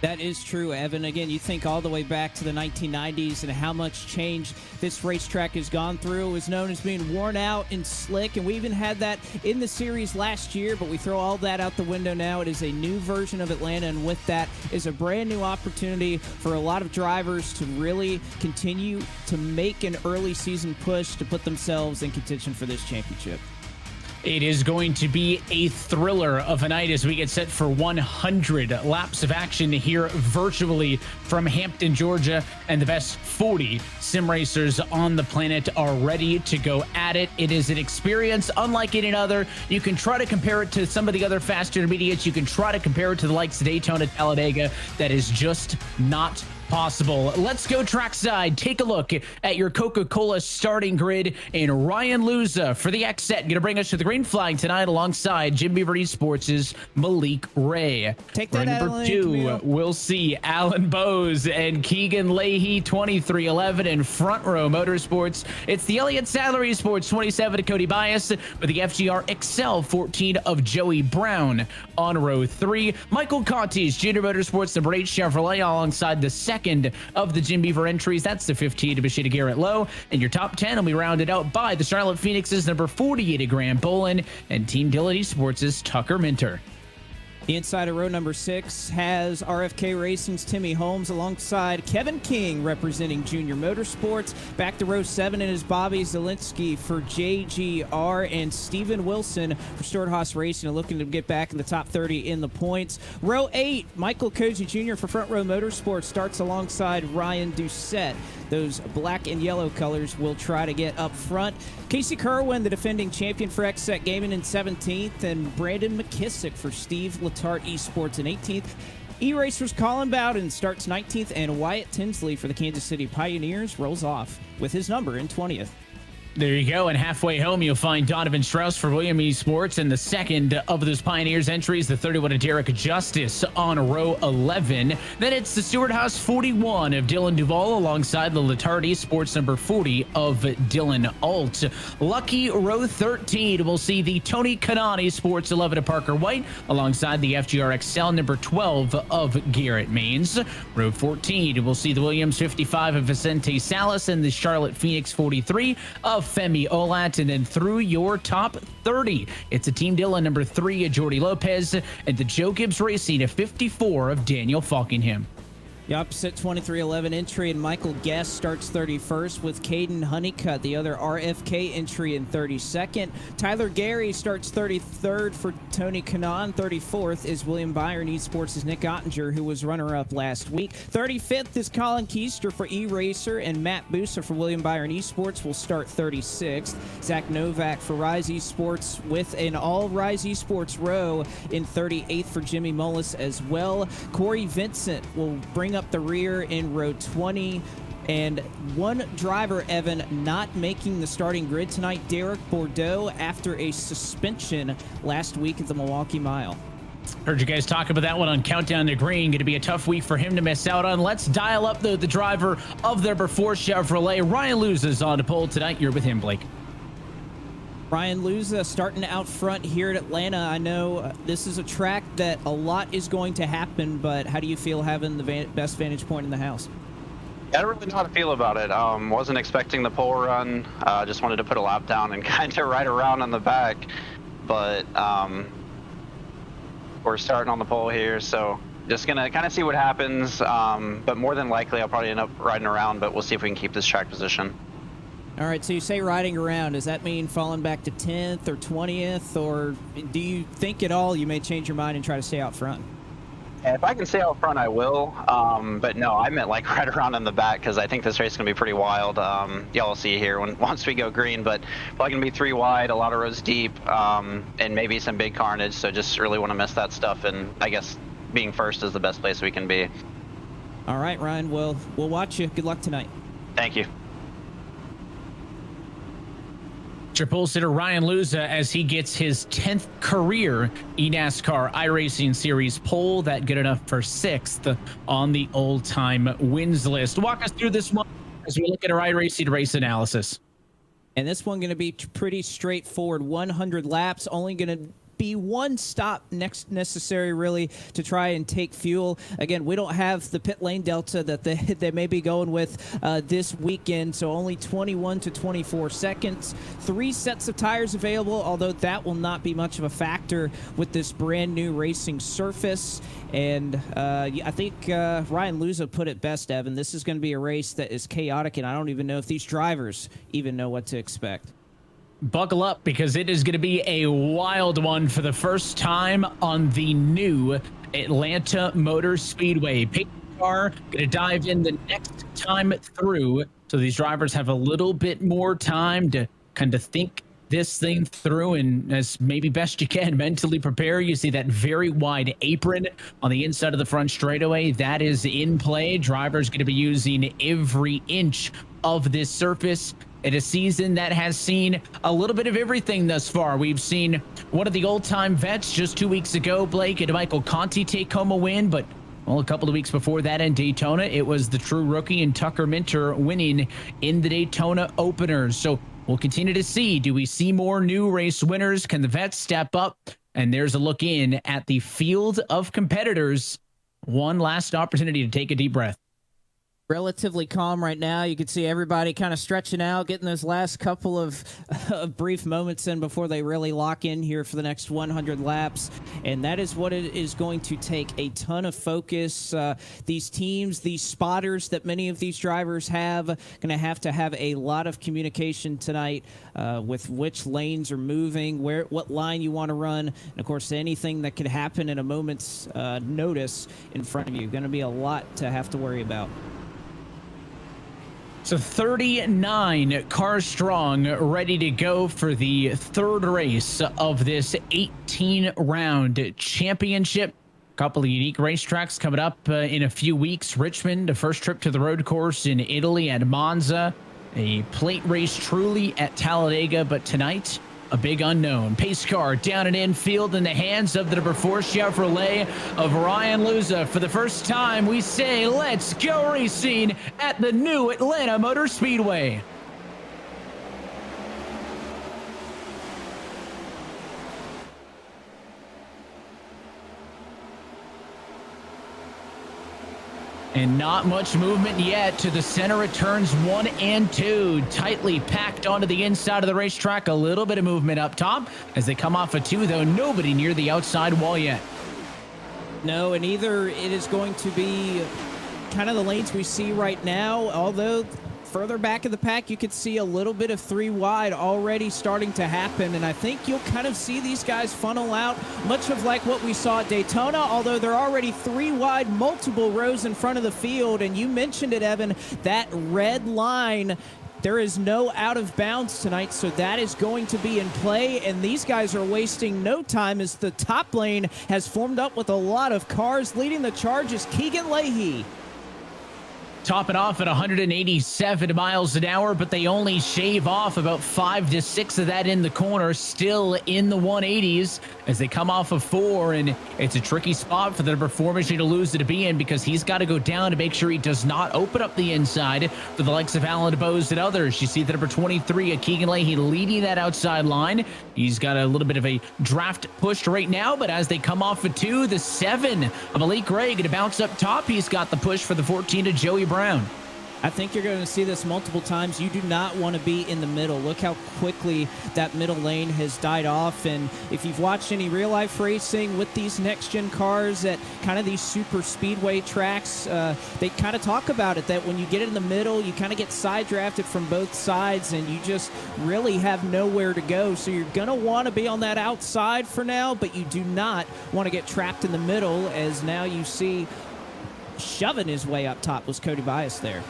That is true, Evan. Again, you think all the way back to the 1990s and how much change this racetrack has gone through. It was known as being worn out and slick, and we even had that in the series last year, but we throw all that out the window now. It is a new version of Atlanta, and with that is a brand new opportunity for a lot of drivers to really continue to make an early season push to put themselves in contention for this championship. It is going to be a thriller of a night as we get set for 100 laps of action here virtually from Hampton, Georgia, and the best 40 sim racers on the planet are ready to go at it. It is an experience unlike any other. You can try to compare it to some of the other fast intermediates. You can try to compare it to the likes of Daytona, Talladega. That is just not possible. Let's go trackside. Take a look at your Coca-Cola starting grid, and Ryan Luza for the X set going to bring us to the green flag tonight alongside Jim Beaver Esports' Malik Ray. Take that out number 2, we'll see Alan Bose and Keegan Leahy 2311 in front row Motorsports. It's the Elliott Sadler Esports 27 Cody Bias with the FGR Excel 14 of Joey Brown on row 3. Michael Conti's Junior Motorsports number 8 Chevrolet alongside the second of the Jim Beaver entries. That's the 15 to Machida Garrett Lowe. And your top 10 will be rounded out by the Charlotte Phoenix's number 48 Graham Bolin and Team Dillon Esports' Tucker Minter. The inside of row number 6 has RFK Racing's Timmy Holmes alongside Kevin King representing Junior Motorsports. Back to row 7 is Bobby Zielinski for JGR and Steven Wilson for Stewart-Haas Racing, looking to get back in the top 30 in the points. Row 8, Michael Koji Jr. for Front Row Motorsports starts alongside Ryan Doucette. Those black and yellow colors will try to get up front. Casey Kerwin, the defending champion for X-Set Gaming in 17th, and Brandon McKissick for Steve Letarte Esports in 18th. E-Racers Colin Bowden starts 19th, and Wyatt Tinsley for the Kansas City Pioneers rolls off with his number in 20th. There you go, and halfway home you'll find Donovan Strauss for William Esports, and the second of those Pioneers entries, the 31 of Derek Justice on row 11. Then it's the Stewart-Haas 41 of Dylan Duvall alongside the Letarte Esports number 40 of Dylan Alt. Lucky row 13, we'll see the Tony Kanani Esports 11 of Parker White alongside the FGR Excel number 12 of Garrett Maines. Row 14, we'll see the Williams 55 of Vicente Salas and the Charlotte Phoenix 43 of Femi Olat. And then through your top 30, it's a Team Dillon number 3 of Jordy Lopez and the Joe Gibbs Racing of 54 of Daniel Falkingham. The opposite 2311 entry, and Michael Guest starts 31st with Caden Honeycutt, the other RFK entry in 32nd. Tyler Gary starts 33rd for Tony Kanaan. 34th is William Byron Esports' Nick Ottinger, who was runner-up last week. 35th is Colin Keister for E-Racer, and Matt Busa for William Byron Esports will start 36th. Zach Novak for Rise Esports with an all-Rise Esports row in 38th for Jimmy Mullis as well. Corey Vincent will bring up the rear in row 20. And one driver, Evan, not making the starting grid tonight, Derek Bordeaux, after a suspension last week at the Milwaukee Mile. Heard you guys talk about that one on Countdown to Green. Going to be a tough week for him to miss out on. Let's dial up the driver of the number 4 Chevrolet. Ryan Luza is on the pole tonight. You're with him, Blake. Ryan Luza starting out front here at Atlanta. I know this is a track that a lot is going to happen, but how do you feel having the best vantage point in the house? I don't really know how to feel about it. Wasn't expecting the pole run. Just wanted to put a lap down and kind of ride around on the back. But we're starting on the pole here, so just going to kind of see what happens. But more than likely, I'll probably end up riding around, but we'll see if we can keep this track position. All right, so you say riding around. Does that mean falling back to 10th or 20th? Or do you think at all you may change your mind and try to stay out front? If I can stay out front, I will. But no, I meant like right around in the back because I think this race is going to be pretty wild. Y'all will see here once we go green, but probably going to be 3 wide, a lot of rows deep, and maybe some big carnage. So just really want to miss that stuff. And I guess being first is the best place we can be. All right, Ryan. Well, we'll watch you. Good luck tonight. Thank you. Triple sitter Ryan Luza as he gets his 10th career eNASCAR iRacing Series pole. That good enough for 6th on the all-time wins list. Walk us through this one as we look at our iRacing race analysis. And this one going to be pretty straightforward. 100 laps, only going to be one stop next necessary really to try and take fuel. Again, we don't have the pit lane delta that they may be going with this weekend, so only 21 to 24 seconds. 3 sets of tires available, although that will not be much of a factor with this brand new racing surface. And I think Ryan Luza put it best, Evan. This is going to be a race that is chaotic, and I don't even know if these drivers even know what to expect. Buckle up because it is going to be a wild one for the first time on the new Atlanta Motor Speedway. Pace car going to dive in the next time through, so these drivers have a little bit more time to kind of think this thing through and as maybe best you can mentally prepare. You see that very wide apron on the inside of the front straightaway. That is in play. Drivers going to be using every inch of this surface. At a season that has seen a little bit of everything thus far. We've seen one of the old-time vets just 2 weeks ago, Blake, and Michael Conti take home a win, but well, a couple of weeks before that in Daytona, it was the true rookie and Tucker Minter winning in the Daytona openers. So we'll continue to see, do we see more new race winners? Can the vets step up? And there's a look in at the field of competitors. One last opportunity to take a deep breath. Relatively calm right now. You can see everybody kind of stretching out, getting those last couple of brief moments in before they really lock in here for the next 100 laps. And that is what it is going to take, a ton of focus. These teams, these spotters that many of these drivers have, going to have a lot of communication tonight with which lanes are moving, what line you want to run, and of course anything that could happen in a moment's notice in front of you. Going to be a lot to have to worry about. So 39 cars strong, ready to go for the 3rd race of this 18-round championship. A couple of unique racetracks coming up in a few weeks. Richmond, the first trip to the road course in Italy at Monza. A plate race truly at Talladega, but tonight, a big unknown. Pace car down and infield in the hands of the number 4 Chevrolet of Ryan Luza. For the first time, we say, let's go racing at the new Atlanta Motor Speedway. And not much movement yet to the center of turns 1 and 2. Tightly packed onto the inside of the racetrack. A little bit of movement up top as they come off of 2, though nobody near the outside wall yet. No, and either it is going to be kind of the lanes we see right now, although further back in the pack, you could see a little bit of 3 wide already starting to happen, and I think you'll kind of see these guys funnel out, much of like what we saw at Daytona, although they're already 3 wide, multiple rows in front of the field, and you mentioned it, Evan, that red line. There is no out of bounds tonight, so that is going to be in play, and these guys are wasting no time as the top lane has formed up with a lot of cars. Leading the charge is Keegan Leahy. topping off at 187 miles an hour, but they only shave off about 5 to 6 of that in the corner, still in the 180s as they come off of 4. And it's a tricky spot for the number 4 machine to lose to be in, because he's got to go down to make sure he does not open up the inside for the likes of Alan Bose and others. You see the number 23, Keegan Leahy, leading that outside line. He's got a little bit of a draft pushed right now, but as they come off of 2, the 7 of Malik Ray going to bounce up top. He's got the push for the 14 to Joey Brown. I think you're going to see this multiple times. You do not want to be in the middle. Look how quickly that middle lane has died off. And if you've watched any real-life racing with these next-gen cars at kind of these super speedway tracks, they kind of talk about it, that when you get in the middle, you kind of get side-drafted from both sides, and you just really have nowhere to go. So you're going to want to be on that outside for now, but you do not want to get trapped in the middle, as now you see shoving his way up top was Cody Bias there.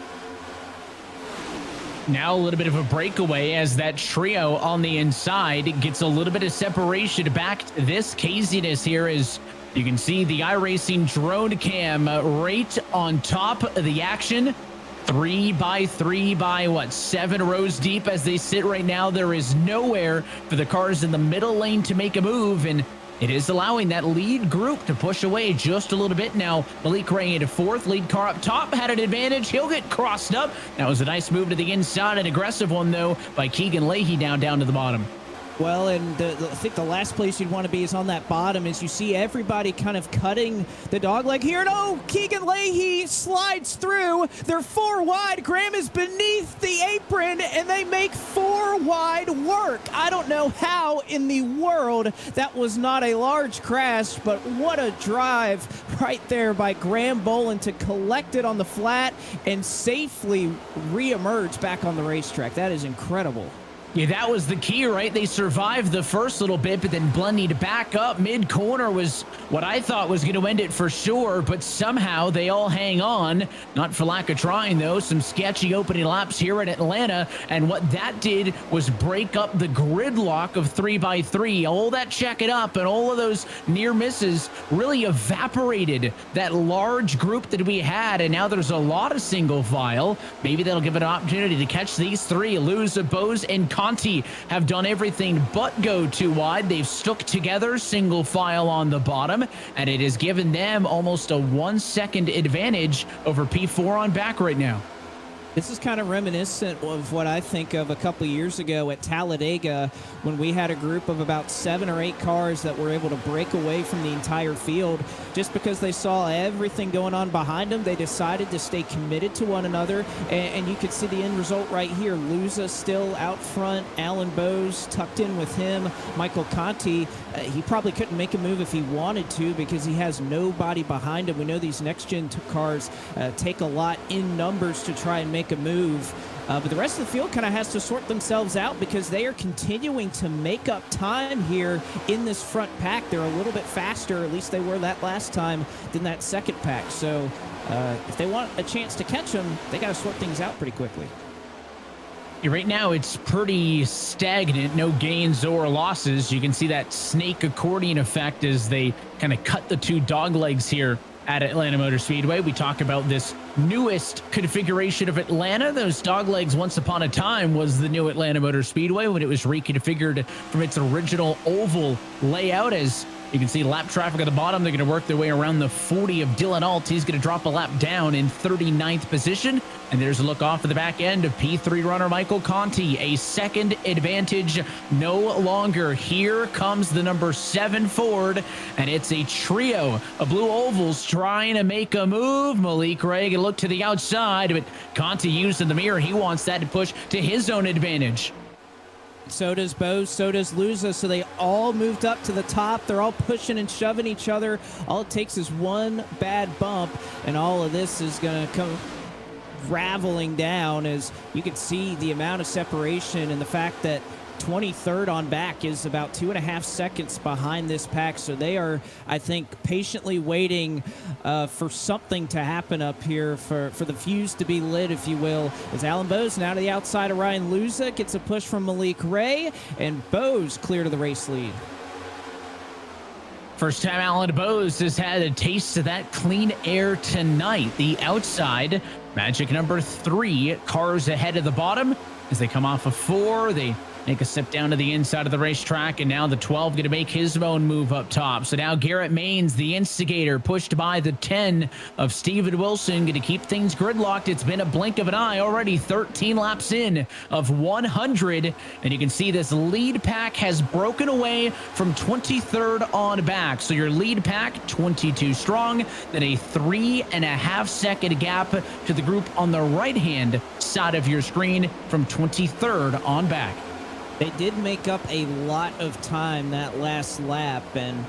Now a little bit of a breakaway as that trio on the inside gets a little bit of separation back to this casiness here, as you can see the iRacing drone cam right on top of the action. 3 by 3 by what, 7 rows deep as they sit right now. There is nowhere for the cars in the middle lane to make a move, and it is allowing that lead group to push away just a little bit now. Malik Ray into 4th. Lead car up top had an advantage. He'll get crossed up. That was a nice move to the inside. An aggressive one, though, by Keegan Leahy down to the bottom. Well, and I think the last place you'd want to be is on that bottom, as you see everybody kind of cutting the dog leg here. No, Keegan Leahy slides through. They're 4 wide. Graham is beneath the apron, and they make 4 wide work. I don't know how in the world that was not a large crash, but what a drive right there by Graham Boland to collect it on the flat and safely re-emerge back on the racetrack. That is incredible. Yeah, that was the key, right? They survived the first little bit, but then blending back up mid-corner was what I thought was going to end it for sure, but somehow they all hang on. Not for lack of trying, though. Some sketchy opening laps here in Atlanta, and what that did was break up the gridlock of 3 by 3. All that checking up and all of those near misses really evaporated that large group that we had, and now there's a lot of single file. Maybe that'll give it an opportunity to catch these 3. Luza, Bose, and Conti have done everything but go too wide. They've stuck together, single file on the bottom, and it has given them almost a 1-second advantage over P4 on back right now. This is kind of reminiscent of what I think of a couple years ago at Talladega, when we had a group of about 7 or 8 cars that were able to break away from the entire field just because they saw everything going on behind them. They decided to stay committed to one another, and you could see the end result right here. Luza still out front, Alan Bose tucked in with him, Michael Conti. He probably couldn't make a move if he wanted to because he has nobody behind him. We know these next-gen cars take a lot in numbers to try and make a move, but the rest of the field kind of has to sort themselves out because they are continuing to make up time here in this front pack. They're a little bit faster, at least they were that last time, than that second pack. So if they want a chance to catch them, they got to sort things out pretty quickly. Right now, it's pretty stagnant, no gains or losses. You can see that snake accordion effect as they kind of cut the 2 dog legs here at Atlanta Motor Speedway. We talk about this newest configuration of Atlanta. Those dog legs once upon a time was the new Atlanta Motor Speedway when it was reconfigured from its original oval layout. As you can see lap traffic at the bottom, they're going to work their way around the 40 of Dylan Alt. He's going to drop a lap down in 39th position. And there's a look off of the back end of P3 runner Michael Conti. A second advantage no longer. Here comes the number 7 Ford, and it's a trio of blue ovals trying to make a move. Malik Ray going to look to the outside, but Conti using the mirror. He wants that to push to his own advantage. So does Bose, so does Luza, so they all moved up to the top. They're all pushing and shoving each other. All it takes is one bad bump, and all of this is going to come raveling down, as you can see the amount of separation and the fact that 23rd on back is about 2.5 seconds behind this pack. So they are, I think, patiently waiting for something to happen up here, for the fuse to be lit, if you will. As Alan Bose now to the outside of Ryan Luza, gets a push from Malik Ray, and Bose clear to the race lead. First time Alan Bose has had a taste of that clean air tonight. The outside Magic number 3, cars ahead of the bottom. As they come off of 4, they make a step down to the inside of the racetrack, and now the 12 going to make his own move up top. So now Garrett Maines, the instigator, pushed by the 10 of Steven Wilson, going to keep things gridlocked. It's been a blink of an eye already, 13 laps in of 100, and you can see this lead pack has broken away from 23rd on back. So your lead pack, 22 strong, then a 3.5 second gap to the group on the right-hand side of your screen from 23rd on back. They did make up a lot of time that last lap, and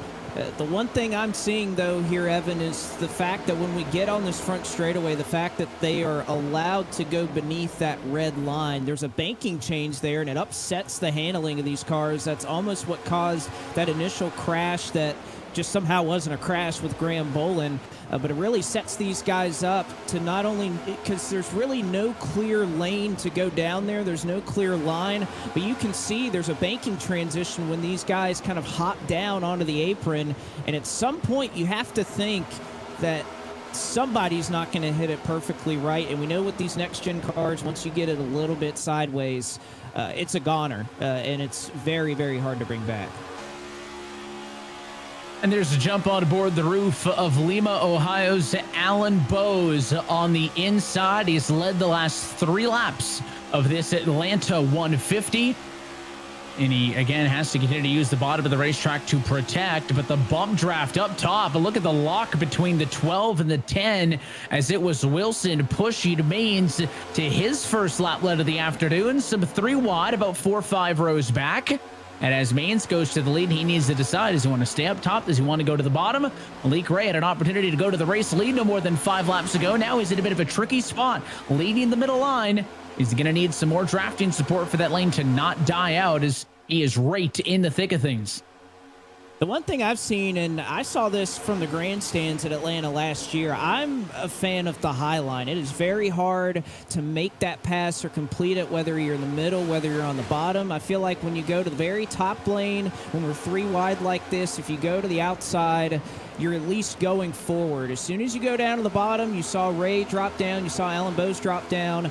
the one thing I'm seeing, though, here, Evan, is the fact that when we get on this front straightaway, the fact that they are allowed to go beneath that red line, there's a banking change there, and it upsets the handling of these cars. That's almost what caused that initial crash that just somehow wasn't a crash with Graham Bolin. But it really sets these guys up to not only, because there's really no clear lane to go down there, there's no clear line, but you can see there's a banking transition when these guys kind of hop down onto the apron, and at some point you have to think that somebody's not going to hit it perfectly right, and we know with these next-gen cars, once you get it a little bit sideways, it's a goner, and it's very, very hard to bring back. And there's a jump on board the roof of Lima, Ohio's Alan Bowes on the inside. He's led the last 3 laps of this Atlanta 150. And he, again, has to continue to use the bottom of the racetrack to protect. But the bump draft up top, but look at the lock between the 12 and the 10 as it was Wilson pushing Maines to his first lap lead of the afternoon. Some 3 wide, about 4 or 5 rows back. And as Maines goes to the lead, he needs to decide, does he want to stay up top? Does he want to go to the bottom? Malik Ray had an opportunity to go to the race lead no more than 5 laps ago. Now he's in a bit of a tricky spot, leading the middle line. He's going to need some more drafting support for that lane to not die out as he is right in the thick of things. The one thing I've seen, and I saw this from the grandstands at Atlanta last year, I'm a fan of the high line. It is very hard to make that pass or complete it, whether you're in the middle, whether you're on the bottom. I feel like when you go to the very top lane, when we're 3 wide like this, if you go to the outside, you're at least going forward. As soon as you go down to the bottom, you saw Ray drop down, you saw Alan Bowes drop down.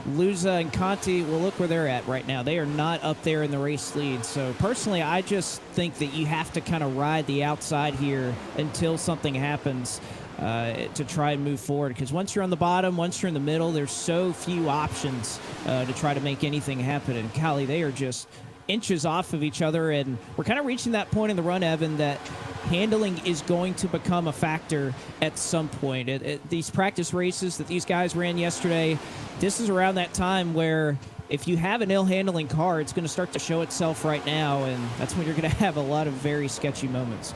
Luza and Conti, well, look where they're at right now. They are not up there in the race lead. So personally, I just think that you have to kind of ride the outside here until something happens to try and move forward. Because once you're on the bottom, once you're in the middle, there's so few options to try to make anything happen. And Cali, they are just inches off of each other. And we're kind of reaching that point in the run, Evan, that handling is going to become a factor at some point. These practice races that these guys ran yesterday, this is around that time where if you have an ill-handling car, it's going to start to show itself right now, and that's when you're going to have a lot of very sketchy moments.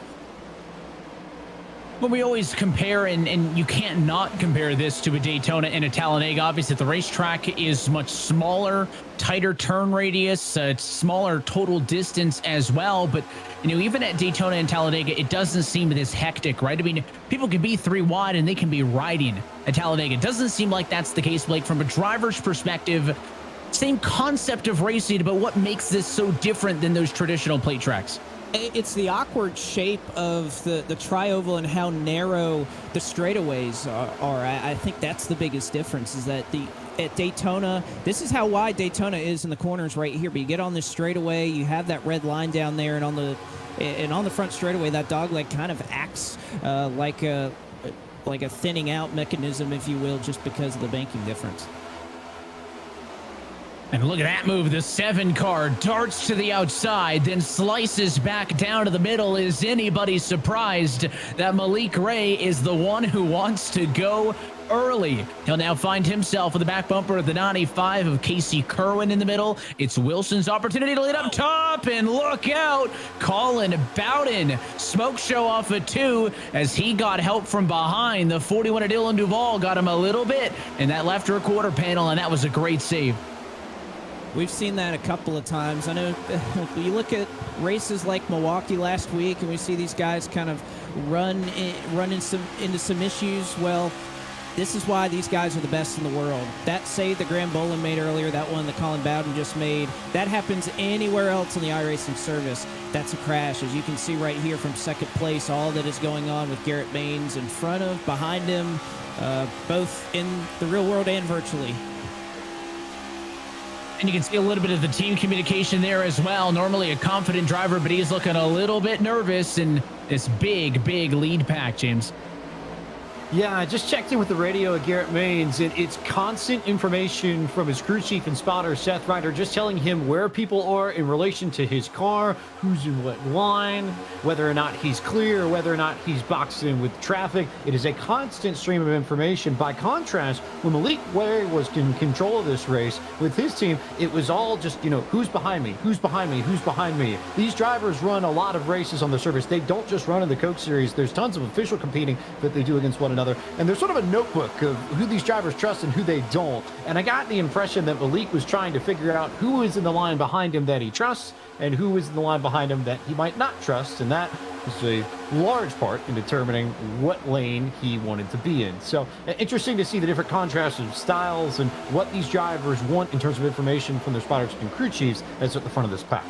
Well, we always compare, and you can't not compare this to a Daytona and a Talladega. Obviously, the racetrack is much smaller, tighter turn radius, it's smaller total distance as well. But, you know, even at Daytona and Talladega, it doesn't seem this hectic, right? I mean, people can be 3 wide and they can be riding at Talladega. It doesn't seem like that's the case, Blake. From a driver's perspective, same concept of racing, but what makes this so different than those traditional plate tracks? It's the awkward shape of the tri-oval and how narrow the straightaways are. I think that's the biggest difference, is that at Daytona, this is how wide Daytona is in the corners right here, but you get on this straightaway, you have that red line down there, and on the front straightaway, that dogleg kind of acts like a thinning out mechanism, if you will, just because of the banking difference. And look at that move. The 7 car darts to the outside, then slices back down to the middle. Is anybody surprised that Malik Ray is the one who wants to go early? He'll now find himself with the back bumper of the 95 of Casey Kerwin in the middle. It's Wilson's opportunity to lead up top, and look out. Colin Bowden smoke show off a 2 as he got help from behind. The 41 of Dylan Duvall got him a little bit in that left rear quarter panel, and that was a great save. We've seen that a couple of times. I know you look at races like Milwaukee last week, and we see these guys kind of run into some issues. Well, this is why these guys are the best in the world. That save that Graham Bolin made earlier, that one that Colin Bowden just made, that happens anywhere else in the iRacing service. That's a crash. As you can see right here from second place, all that is going on with Garrett Baines in front of, behind him, both in the real world and virtually. And you can see a little bit of the team communication there as well. Normally a confident driver, but he's looking a little bit nervous in this big lead pack, James. Yeah, I just checked in with the radio at Garrett Baines, and it's constant information from his crew chief and spotter, Seth Ryder, just telling him where people are in relation to his car, who's in what line, whether or not he's clear, or whether or not he's boxed in with traffic. It is a constant stream of information. By contrast, when Malik Way was in control of this race with his team, it was all just, who's behind me, who's behind me, who's behind me. These drivers run a lot of races on the service. They don't just run in the Coke Series. There's tons of official competing that they do against one another. And there's sort of a notebook of who these drivers trust and who they don't. And I got the impression that Malik was trying to figure out who is in the line behind him that he trusts and who is in the line behind him that he might not trust. And that is a large part in determining what lane he wanted to be in. So interesting to see the different contrasts of styles and what these drivers want in terms of information from their spotters and crew chiefs that's at the front of this pack.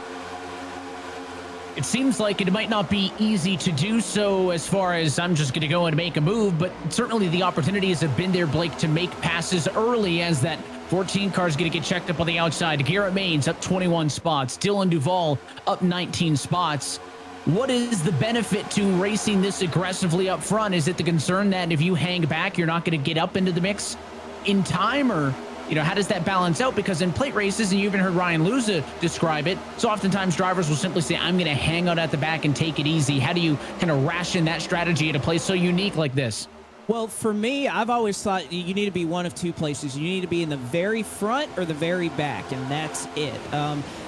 It seems like it might not be easy to do so as far as I'm just going to go and make a move, but certainly the opportunities have been there, Blake, to make passes early as that 14 car is going to get checked up on the outside. Garrett Baines up 21 spots. Dylan Duvall up 19 spots. What is the benefit to racing this aggressively up front? Is it the concern that if you hang back, you're not going to get up into the mix in time, or how does that balance out? Because in plate races, and you even heard Ryan Luza describe it, so oftentimes drivers will simply say, I'm going to hang out at the back and take it easy. How do you kind of ration that strategy at a place so unique like this? Well, for me, I've always thought you need to be one of two places. You need to be in the very front or the very back, and that's it.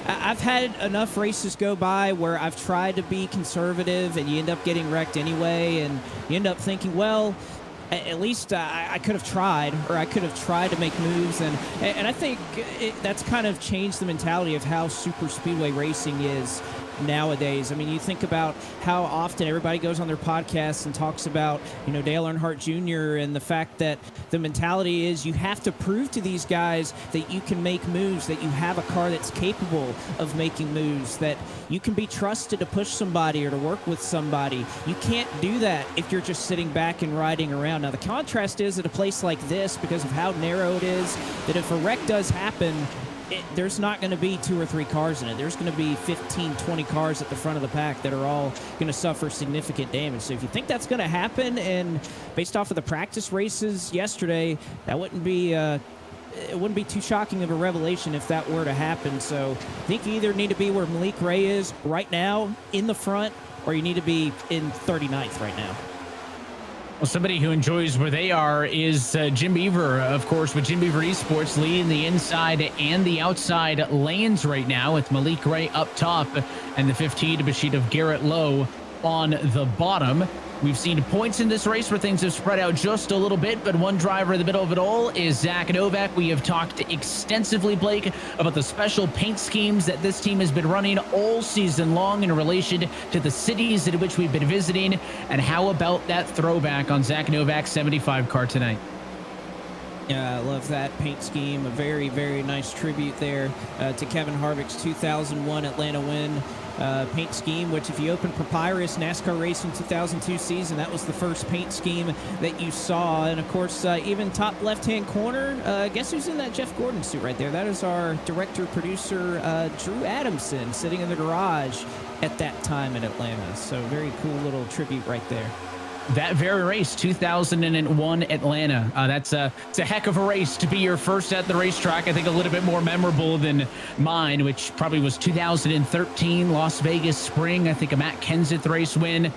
I've had enough races go by where I've tried to be conservative, and you end up getting wrecked anyway, and you end up thinking, well, at least I could have tried, or I could have tried to make moves, and I think that's kind of changed the mentality of how super speedway racing is nowadays. I mean, you think about how often everybody goes on their podcasts and talks about, Dale Earnhardt Jr. and the fact that the mentality is you have to prove to these guys that you can make moves, that you have a car that's capable of making moves, that you can be trusted to push somebody or to work with somebody. You can't do that if you're just sitting back and riding around. Now, the contrast is at a place like this, because of how narrow it is, that if a wreck does happen, there's not going to be 2 or 3 cars in it. There's going to be 15, 20 cars at the front of the pack that are all going to suffer significant damage. So if you think that's going to happen, and based off of the practice races yesterday, that wouldn't be it wouldn't be too shocking of a revelation if that were to happen. So I think you either need to be where Malik Ray is right now in the front, or you need to be in 39th right now. Well, somebody who enjoys where they are is Jim Beaver, of course, with Jim Beaver Esports leading the inside and the outside lanes right now, with Malik Ray up top and the 15 sheet of Garrett Lowe on the bottom. We've seen points in this race where things have spread out just a little bit, but one driver in the middle of it all is Zach Novak. We have talked extensively, Blake, about the special paint schemes that this team has been running all season long in relation to the cities in which we've been visiting. And how about that throwback on Zach Novak's 75 car tonight? Yeah, I love that paint scheme. A very, very nice tribute there to Kevin Harvick's 2001 Atlanta win. Paint scheme, which if you open Papyrus NASCAR Racing 2002 season, that was the first paint scheme that you saw. And of course, even top left-hand corner, guess who's in that Jeff Gordon suit right there? That is our director-producer, Drew Adamson, sitting in the garage at that time in Atlanta. So very cool little tribute right there. That very race, 2001 Atlanta. It's a heck of a race to be your first at the racetrack. I think a little bit more memorable than mine, which probably was 2013 Las Vegas Spring. I think a Matt Kenseth race win.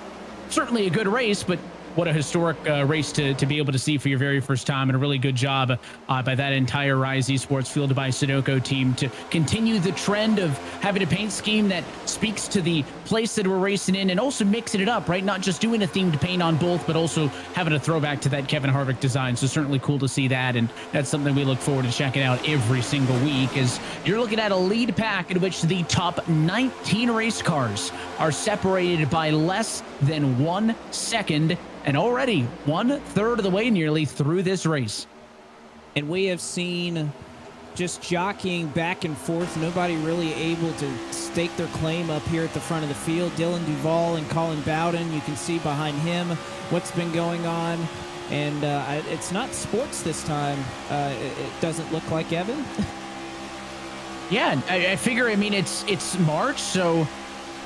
Certainly a good race, but what a historic race to be able to see for your very first time, and a really good job by that entire Rise Esports fielded by Sunoco team to continue the trend of having a paint scheme that speaks to the place that we're racing in, and also mixing it up, right? Not just doing a themed paint on both, but also having a throwback to that Kevin Harvick design. So certainly cool to see that, and that's something we look forward to checking out every single week, as you're looking at a lead pack in which the top 19 race cars are separated by less than 1 second. and already 1/3 of the way nearly through this race. And we have seen just jockeying back and forth. Nobody really able to stake their claim up here at the front of the field. Dylan Duval and Colin Bowden, you can see behind him what's been going on. And it's not sports this time. It doesn't look like, Evan. Yeah, I figure, I mean, it's March, so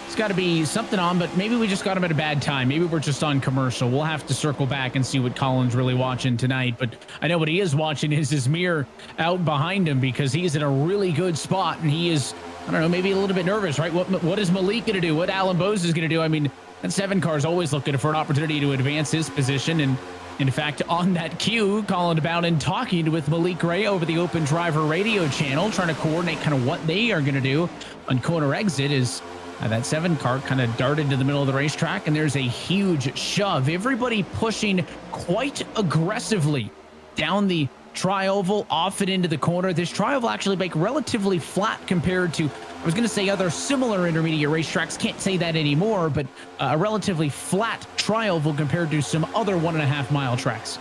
it's got to be something on, but maybe we just got him at a bad time. Maybe we're just on commercial. We'll have to circle back and see what Colin's really watching tonight. But I know what he is watching is his mirror out behind him, because he's in a really good spot, and he is, I don't know, maybe a little bit nervous, right? What is Malik going to do? What Alan Bose is going to do? I mean, that 7 car is always looking for an opportunity to advance his position. And in fact, on that cue, Colin Bowden talking with Malik Ray over the Open Driver radio channel, trying to coordinate kind of what they are going to do on corner exit is that 7 car kind of darted to the middle of the racetrack, and there's a huge shove. Everybody pushing quite aggressively down the tri-oval, off it into the corner. This tri-oval actually make relatively flat compared to, I was going to say other similar intermediate racetracks, can't say that anymore, but a relatively flat tri-oval compared to some other 1.5 mile tracks.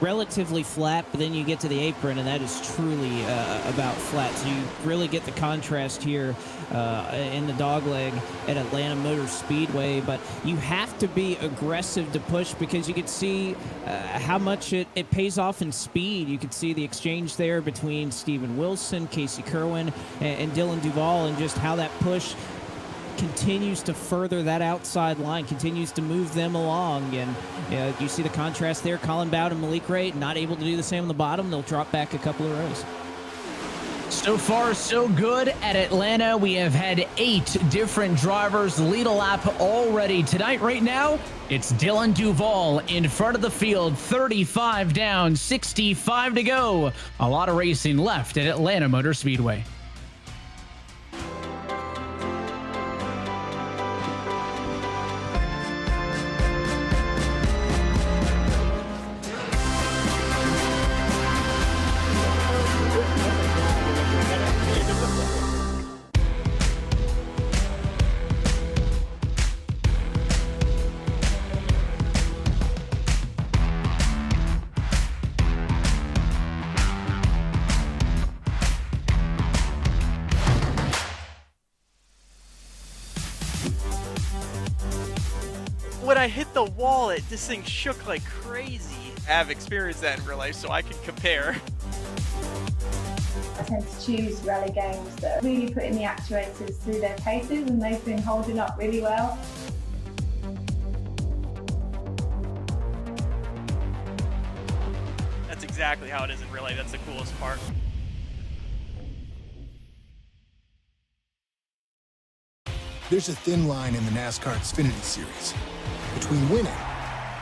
Relatively flat, but then you get to the apron, and that is truly about flat. So you really get the contrast here in the dogleg at Atlanta Motor Speedway. But you have to be aggressive to push, because you can see how much it pays off in speed. You can see the exchange there between Steven Wilson, Casey Kerwin, and Dylan Duval, and just how that push continues to further that outside line, continues to move them along. And you see the contrast there. Colin Bowden and Malik Ray not able to do the same on the bottom. They'll drop back a couple of rows. So far, so good at Atlanta. We have had 8 different drivers lead a lap already tonight. Right now, it's Dylan Duval in front of the field, 35 down, 65 to go. A lot of racing left at Atlanta Motor Speedway. When I hit the wall, this thing shook like crazy. I have experienced that in real life, so I can compare. I tend to choose rally games that really put in the actuators through their paces, and they've been holding up really well. That's exactly how it is in real life. That's the coolest part. There's a thin line in the NASCAR Xfinity Series between winning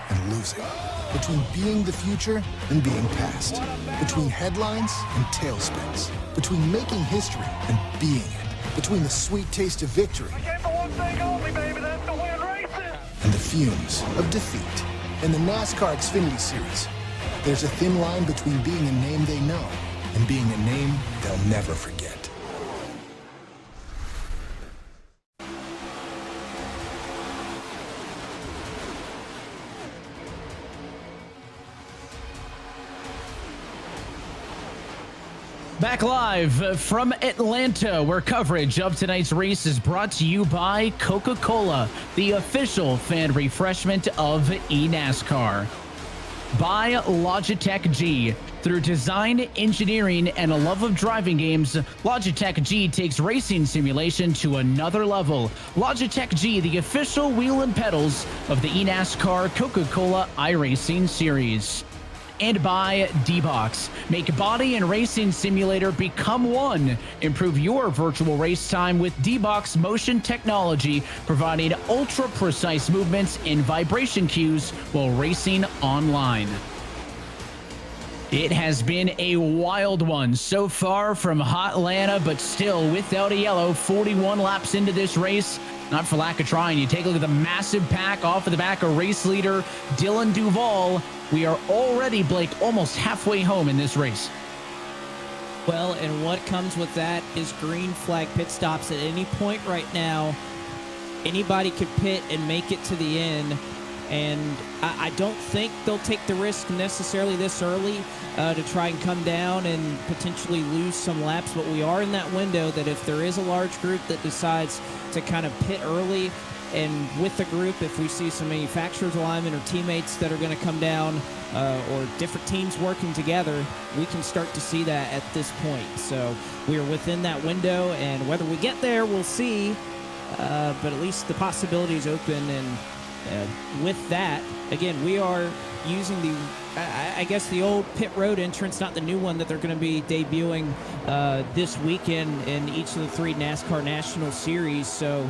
and losing, between being the future and being past, between headlines and tailspins, between making history and being it, between the sweet taste of victory and the fumes of defeat. In the NASCAR Xfinity Series, there's a thin line between being a name they know and being a name they'll never forget. Back live from Atlanta, where coverage of tonight's race is brought to you by Coca-Cola, the official fan refreshment of eNASCAR. By Logitech G. Through design, engineering, and a love of driving games, Logitech G takes racing simulation to another level. Logitech G, the official wheel and pedals of the eNASCAR Coca-Cola iRacing series. And by D-Box. Make body and racing simulator become one. Improve your virtual race time with D-Box motion technology, providing ultra-precise movements and vibration cues while racing online. It has been a wild one so far from Hot Atlanta, but still without a yellow. 41 laps into this race. Not for lack of trying. You take a look at the massive pack off of the back of race leader Dylan Duval. We are already, Blake, almost halfway home in this race. Well, and what comes with that is green flag pit stops at any point right now. Anybody could pit and make it to the end. And I don't think they'll take the risk necessarily this early to try and come down and potentially lose some laps. But we are in that window that if there is a large group that decides to kind of pit early, and with the group, if we see some manufacturer's alignment or teammates that are going to come down or different teams working together, we can start to see that at this point. So we are within that window, and whether we get there, we'll see. But at least the possibility is open. And with that, again, we are using the, I guess, the old pit road entrance, not the new one that they're going to be debuting this weekend in each of the 3 NASCAR National Series. So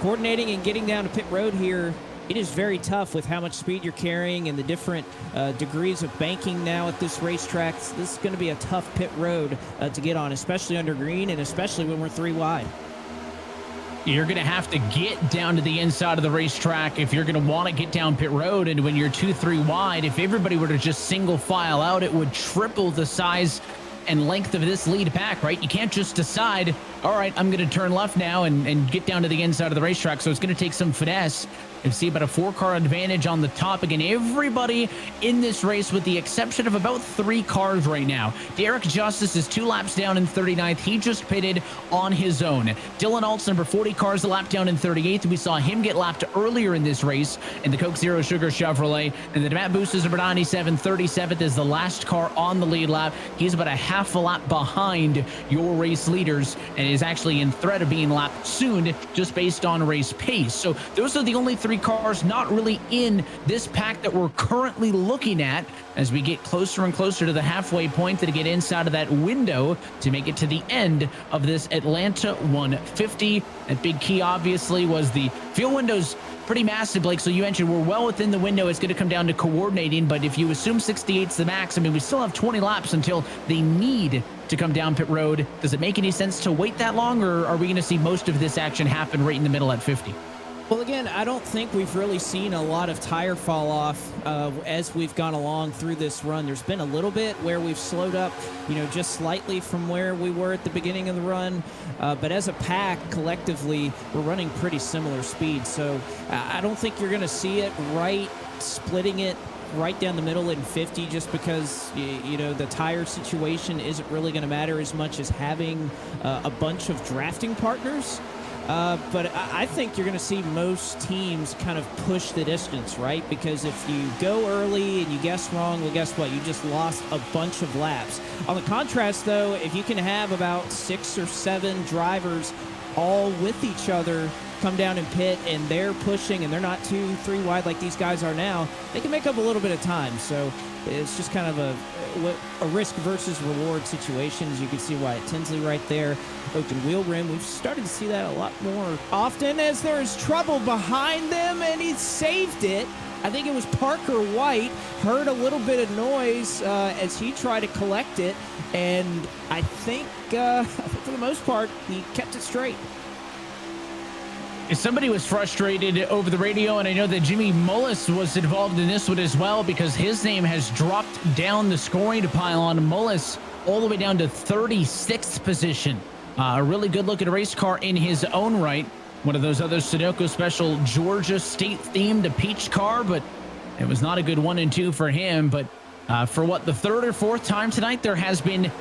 coordinating and getting down to pit road here, it is very tough with how much speed you're carrying and the different degrees of banking now at this racetrack. This is going to be a tough pit road to get on, especially under green and especially when we're 3 wide. You're going to have to get down to the inside of the racetrack if you're going to want to get down pit road. And when you're 2-3 wide, if everybody were to just single file out, it would triple the size and length of this lead pack, right? You can't just decide, all right, I'm going to turn left now and get down to the inside of the racetrack. So it's going to take some finesse. And see about a 4-car advantage on the top. Again, everybody in this race with the exception of about 3 cars right now. Derek Justice is 2 laps down in 39th. He just pitted on his own. Dylan Alt's number 40 cars a lap down in 38th. We saw him get lapped earlier in this race in the Coke Zero Sugar Chevrolet. And the Matt Boost is number 97. 37th is the last car on the lead lap. He's about a half a lap behind your race leaders and is actually in threat of being lapped soon just based on race pace. So those are the only 3 cars not really in this pack that we're currently looking at as we get closer and closer to the halfway point to get inside of that window to make it to the end of this Atlanta 150. That big key obviously was the fuel windows. Pretty massive, Blake. So you mentioned we're well within the window. It's going to come down to coordinating, but if you assume 68's the max, I mean, we still have 20 laps until they need to come down pit road. Does it make any sense to wait that long, or are we going to see most of this action happen right in the middle at 50? Well, again, I don't think we've really seen a lot of tire fall off as we've gone along through this run. There's been a little bit where we've slowed up, just slightly from where we were at the beginning of the run. But as a pack, collectively, we're running pretty similar speeds. So I don't think you're going to see it splitting it right down the middle in 50 just because, the tire situation isn't really going to matter as much as having a bunch of drafting partners. But I think you're going to see most teams kind of push the distance, right? Because if you go early and you guess wrong, well, guess what? You just lost a bunch of laps. On the contrast, though, if you can have about 6 or 7 drivers all with each other come down and pit and they're pushing and they're not 2-3 wide like these guys are now, they can make up a little bit of time. So it's just kind of a risk versus reward situation. As you can see, Wyatt Tinsley right there, open wheel rim. We've started to see that a lot more often as there's trouble behind them, and he saved it. I think it was Parker White, heard a little bit of noise as he tried to collect it, and I think for the most part, he kept it straight. Somebody was frustrated over the radio, and I know that Jimmy Mullis was involved in this one as well because his name has dropped down the scoring pylon. Mullis all the way down to 36th position. A really good-looking race car in his own right. One of those other Sunoco Special Georgia State-themed peach car, but it was not a good 1 and 2 for him. But for the 3rd or 4th time tonight, there has been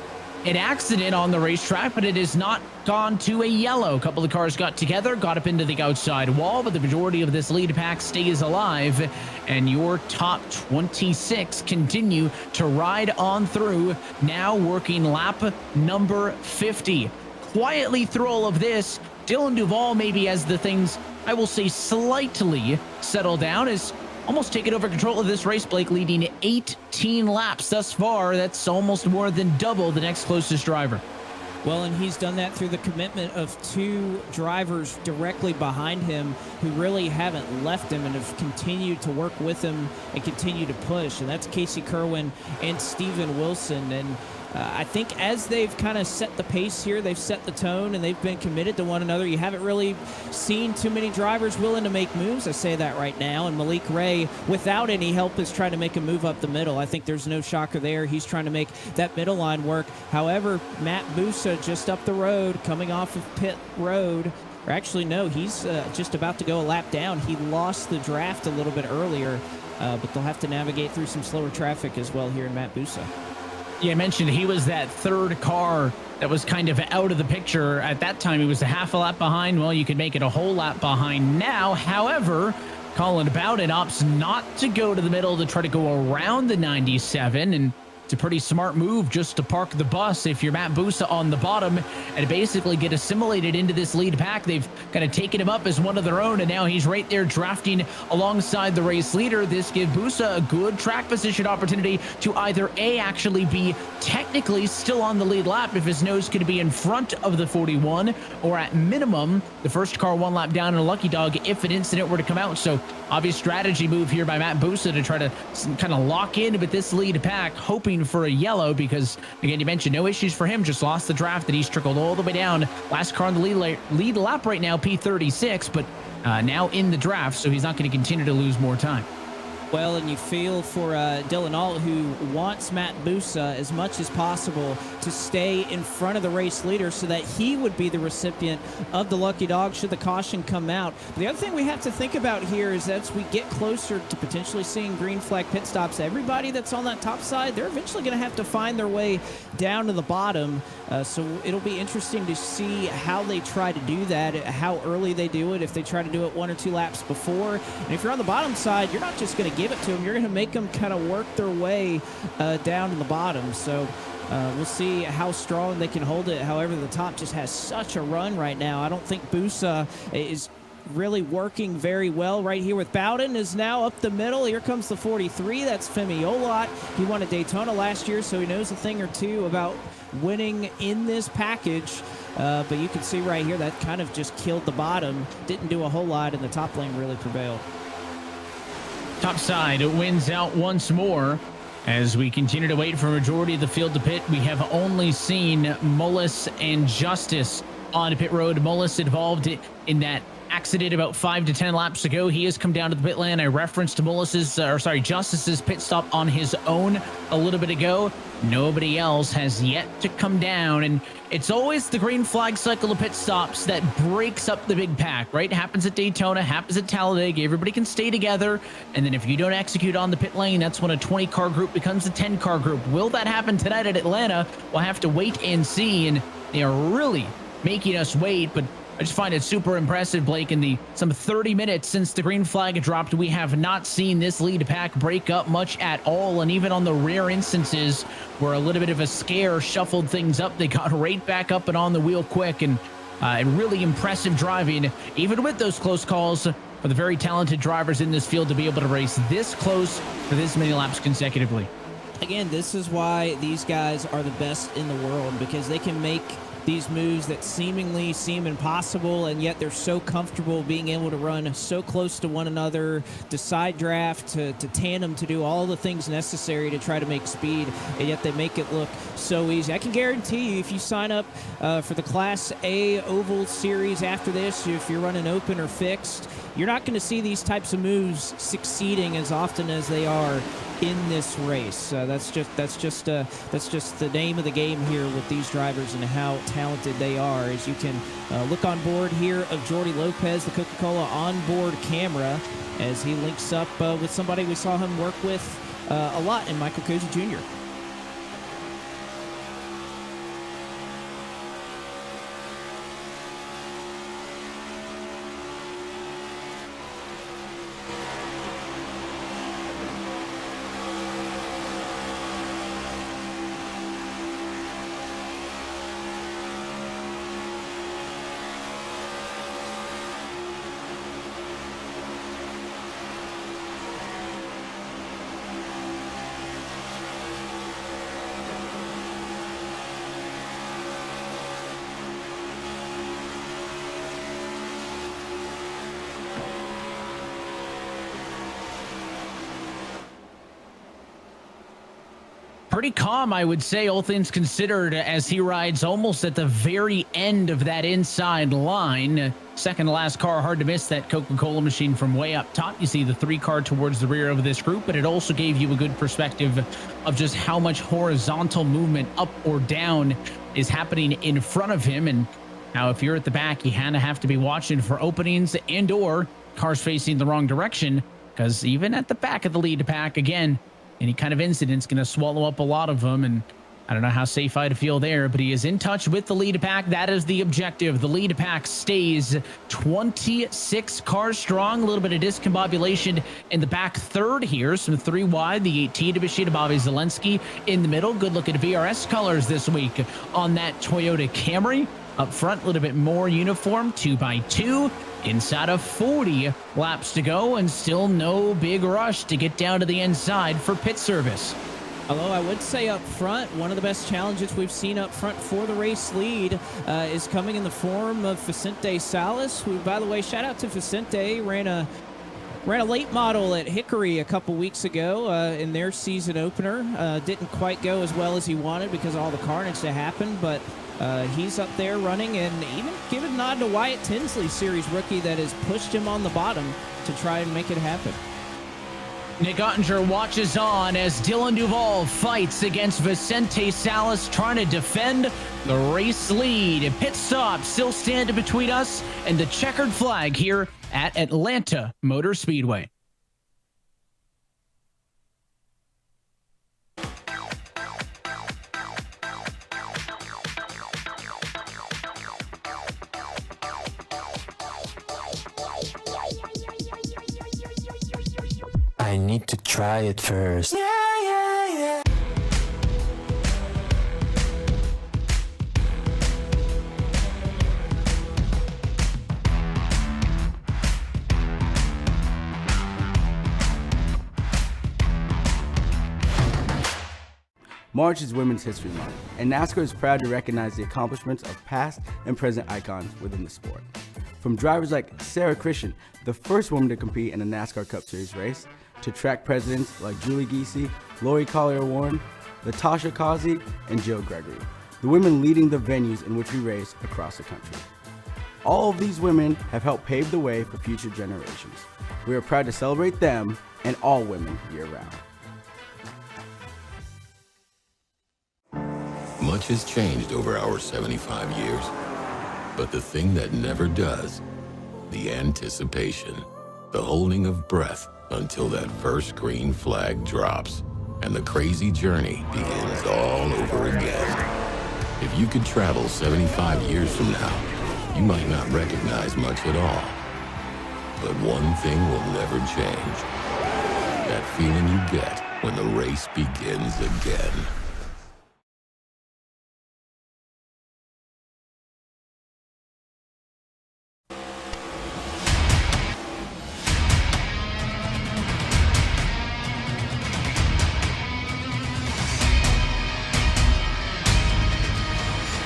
an accident on the racetrack, but it has not gone to a yellow. A couple of cars got together, got up into the outside wall, but the majority of this lead pack stays alive, and your top 26 continue to ride on through, now working lap number 50. Quietly through all of this, Dylan Duvall maybe as the things, I will say, slightly settle down, is almost taken over control of this race, Blake, leading 18 laps thus far. That's almost more than double the next closest driver. Well, and he's done that through the commitment of 2 drivers directly behind him who really haven't left him and have continued to work with him and continue to push. And that's Casey Kerwin and Steven Wilson. And I think as they've kind of set the pace here, they've set the tone, and they've been committed to one another. You haven't really seen too many drivers willing to make moves. I say that right now. And Malik Ray, without any help, is trying to make a move up the middle. I think there's no shocker there. He's trying to make that middle line work. However, Matt Busa just up the road, coming off of pit road. Or actually, no, he's just about to go a lap down. He lost the draft a little bit earlier, but they'll have to navigate through some slower traffic as well here in Matt Busa. Yeah, I mentioned he was that third car that was kind of out of the picture. At that time, he was a half a lap behind. Well, you could make it a whole lap behind now. However, Colin Bowden opts not to go to the middle to try to go around the 97, and it's a pretty smart move just to park the bus if you're Matt Busa on the bottom and basically get assimilated into this lead pack. They've kind of taken him up as one of their own, and now he's right there drafting alongside the race leader. This gives Busa a good track position opportunity to either A, actually be technically still on the lead lap if his nose could be in front of the 41, or at minimum, the first car one lap down in a lucky dog if an incident were to come out. So obvious strategy move here by Matt Busa to try to kind of lock in with this lead pack, hoping for a yellow, because again, you mentioned no issues for him, just lost the draft, and he's trickled all the way down. Last car on the lead lap right now, P36, but now in the draft, so he's not going to continue to lose more time. Well, and you feel for Dylan Alt, who wants Matt Busa as much as possible to stay in front of the race leader so that he would be the recipient of the lucky dog should the caution come out. But the other thing we have to think about here is as we get closer to potentially seeing green flag pit stops, everybody that's on that top side, they're eventually going to have to find their way down to the bottom. So it'll be interesting to see how they try to do that, how early they do it, if they try to do it 1 or 2 laps before. And if you're on the bottom side, you're not just going to give it to them. You're going to make them kind of work their way down to the bottom. So we'll see how strong they can hold it. However, the top just has such a run right now. I don't think Busa is really working very well right here with Bowden is now up the middle. Here comes the 43. That's Femi Olot. He won a Daytona last year, so he knows a thing or two about winning in this package. But you can see right here that kind of just killed the bottom. Didn't do a whole lot, and the top lane really prevailed. Top side wins out once more. As we continue to wait for majority of the field to pit, we have only seen Mullis and Justice on pit road. Mullis involved in that accident about 5 to 10 laps ago. He has come down to the pit lane. I referenced Justice's pit stop on his own a little bit ago. Nobody else has yet to come down, and it's always the green flag cycle of pit stops that breaks up the big pack, right? Happens at Daytona, happens at Talladega. Everybody can stay together, and then if you don't execute on the pit lane, that's when a 20-car group becomes a 10-car group. Will that happen tonight at Atlanta? We'll have to wait and see, and they are really making us wait, but I just find it super impressive, Blake. In the some 30 minutes since the green flag dropped, we have not seen this lead pack break up much at all. And even on the rare instances where a little bit of a scare shuffled things up, they got right back up and on the wheel quick. And really impressive driving, even with those close calls, for the very talented drivers in this field to be able to race this close for this many laps consecutively. Again, this is why these guys are the best in the world, because they can make these moves that seemingly seem impossible, and yet they're so comfortable being able to run so close to one another, to side draft, to tandem, to do all the things necessary to try to make speed, and yet they make it look so easy. I can guarantee you, if you sign up for the Class A Oval Series after this, if you're running open or fixed, you're not going to see these types of moves succeeding as often as they are in this race. That's just the name of the game here with these drivers and how talented they are. As you can look on board here of Jordi Lopez, the Coca-Cola onboard camera, as he links up with somebody we saw him work with a lot in Michael Cozy Jr. Pretty calm, I would say, all things considered, as he rides almost at the very end of that inside line. Second to last car, hard to miss that Coca-Cola machine from way up top. You see the 3 car towards the rear of this group, but it also gave you a good perspective of just how much horizontal movement up or down is happening in front of him. And now if you're at the back, you kind of have to be watching for openings and or cars facing the wrong direction, because even at the back of the lead pack, again, any kind of incident's going to swallow up a lot of them. And I don't know how safe I'd feel there, but he is in touch with the lead pack. That is the objective. The lead pack stays 26 cars strong. A little bit of discombobulation in the back third here. Some 3 wide. The 18 to Bashida Bobby Zelensky in the middle. Good look at VRS colors this week on that Toyota Camry. Up front, a little bit more uniform, 2x2. Inside of 40 laps to go, and still no big rush to get down to the inside for pit service. Although I would say up front, one of the best challenges we've seen up front for the race lead is coming in the form of Vicente Salas, who, by the way, shout out to Vicente, ran a late model at Hickory a couple weeks ago in their season opener. Didn't quite go as well as he wanted because of all the carnage that happened, but he's up there running, and even giving a nod to Wyatt Tinsley, series rookie, that has pushed him on the bottom to try and make it happen. Nick Ottinger watches on as Dylan Duval fights against Vicente Salas, trying to defend the race lead. Pit stop still standing between us and the checkered flag here at Atlanta Motor Speedway. I need to try it first. March is Women's History Month, and NASCAR is proud to recognize the accomplishments of past and present icons within the sport. From drivers like Sarah Christian, the first woman to compete in a NASCAR Cup Series race, to track presidents like Julie Giese, Lori Collier-Warren, Latasha Causey, and Jill Gregory, the women leading the venues in which we race across the country. All of these women have helped pave the way for future generations. We are proud to celebrate them and all women year-round. Much has changed over our 75 years, but the thing that never does, the anticipation, the holding of breath until that first green flag drops and the crazy journey begins all over again. If you could travel 75 years from now, you might not recognize much at all. But one thing will never change. That feeling you get when the race begins again.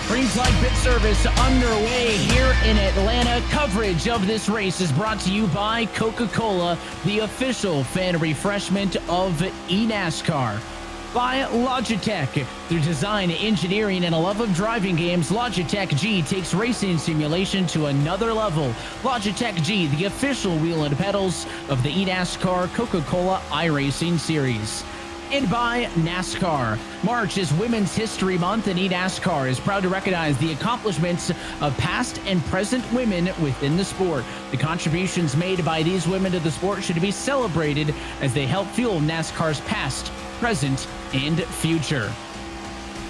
Green flag pit service underway here in Atlanta. Coverage of this race is brought to you by Coca-Cola, the official fan refreshment of eNASCAR. By Logitech. Through design, engineering, and a love of driving games, Logitech G takes racing simulation to another level. Logitech G, the official wheel and pedals of the eNASCAR Coca-Cola iRacing series. And by NASCAR. March is Women's History Month, and eNASCAR is proud to recognize the accomplishments of past and present women within the sport. The contributions made by these women to the sport should be celebrated as they help fuel NASCAR's past, present, and future.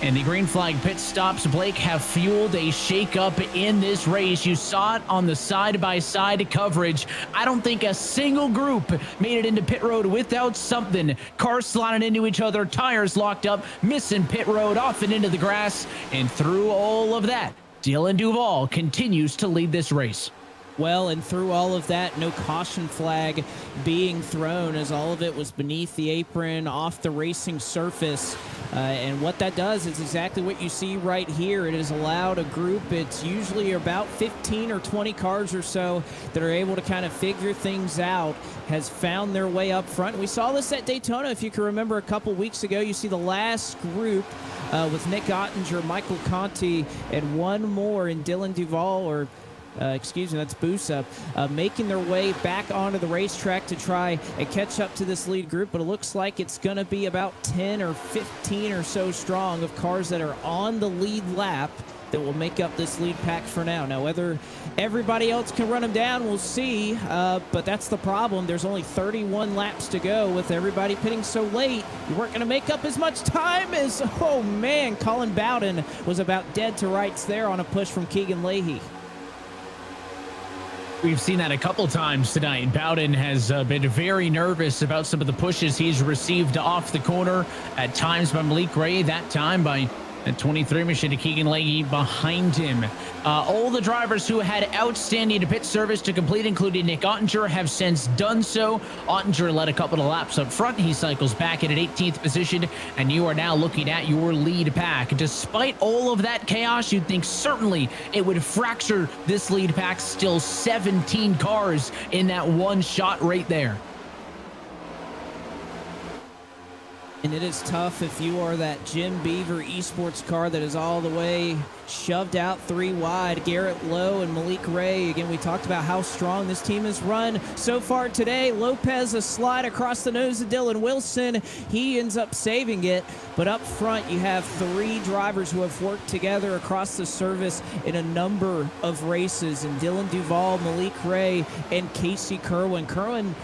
And the green flag pit stops, Blake, have fueled a shakeup in this race. You saw it on the side-by-side coverage. I don't think a single group made it into pit road without something. Cars sliding into each other, tires locked up, missing pit road, off and into the grass. And through all of that, Dylan Duval continues to lead this race. Well, and through all of that, no caution flag being thrown, as all of it was beneath the apron, off the racing surface. And what that does is exactly what you see right here. It has allowed a group, it's usually about 15 or 20 cars or so that are able to kind of figure things out, has found their way up front. We saw this at Daytona, if you can remember a couple weeks ago. You see the last group with Nick Ottinger, Michael Conti, and one more in Dylan Duval, or excuse me, that's Busa, making their way back onto the racetrack to try and catch up to this lead group. But it looks like it's going to be about 10 or 15 or so strong of cars that are on the lead lap that will make up this lead pack for now. Now, whether everybody else can run them down, we'll see. But that's the problem. There's only 31 laps to go with everybody pitting so late. You weren't going to make up as much time as, oh man, Colin Bowden was about dead to rights there on a push from Keegan Leahy. We've seen that a couple times tonight. Bowden has been very nervous about some of the pushes he's received off the corner, at times by Malik Ray, that time by a 23 machine to Keegan Leahy behind him. All the drivers who had outstanding pit service to complete, including Nick Ottinger, have since done so. Ottinger led a couple of laps up front. He cycles back in an 18th position, and you are now looking at your lead pack. Despite all of that chaos, you'd think certainly it would fracture this lead pack. Still 17 cars in that one shot right there. And it is tough if you are that Jim Beaver esports car that is all the way shoved out 3 wide. Garrett Lowe and Malik Ray. Again, we talked about how strong this team has run so far today. Lopez, a slide across the nose of Dylan Wilson. He ends up saving it. But up front, you have 3 drivers who have worked together across the service in a number of races. And Dylan Duval, Malik Ray, and Casey Kerwin. Kerwin,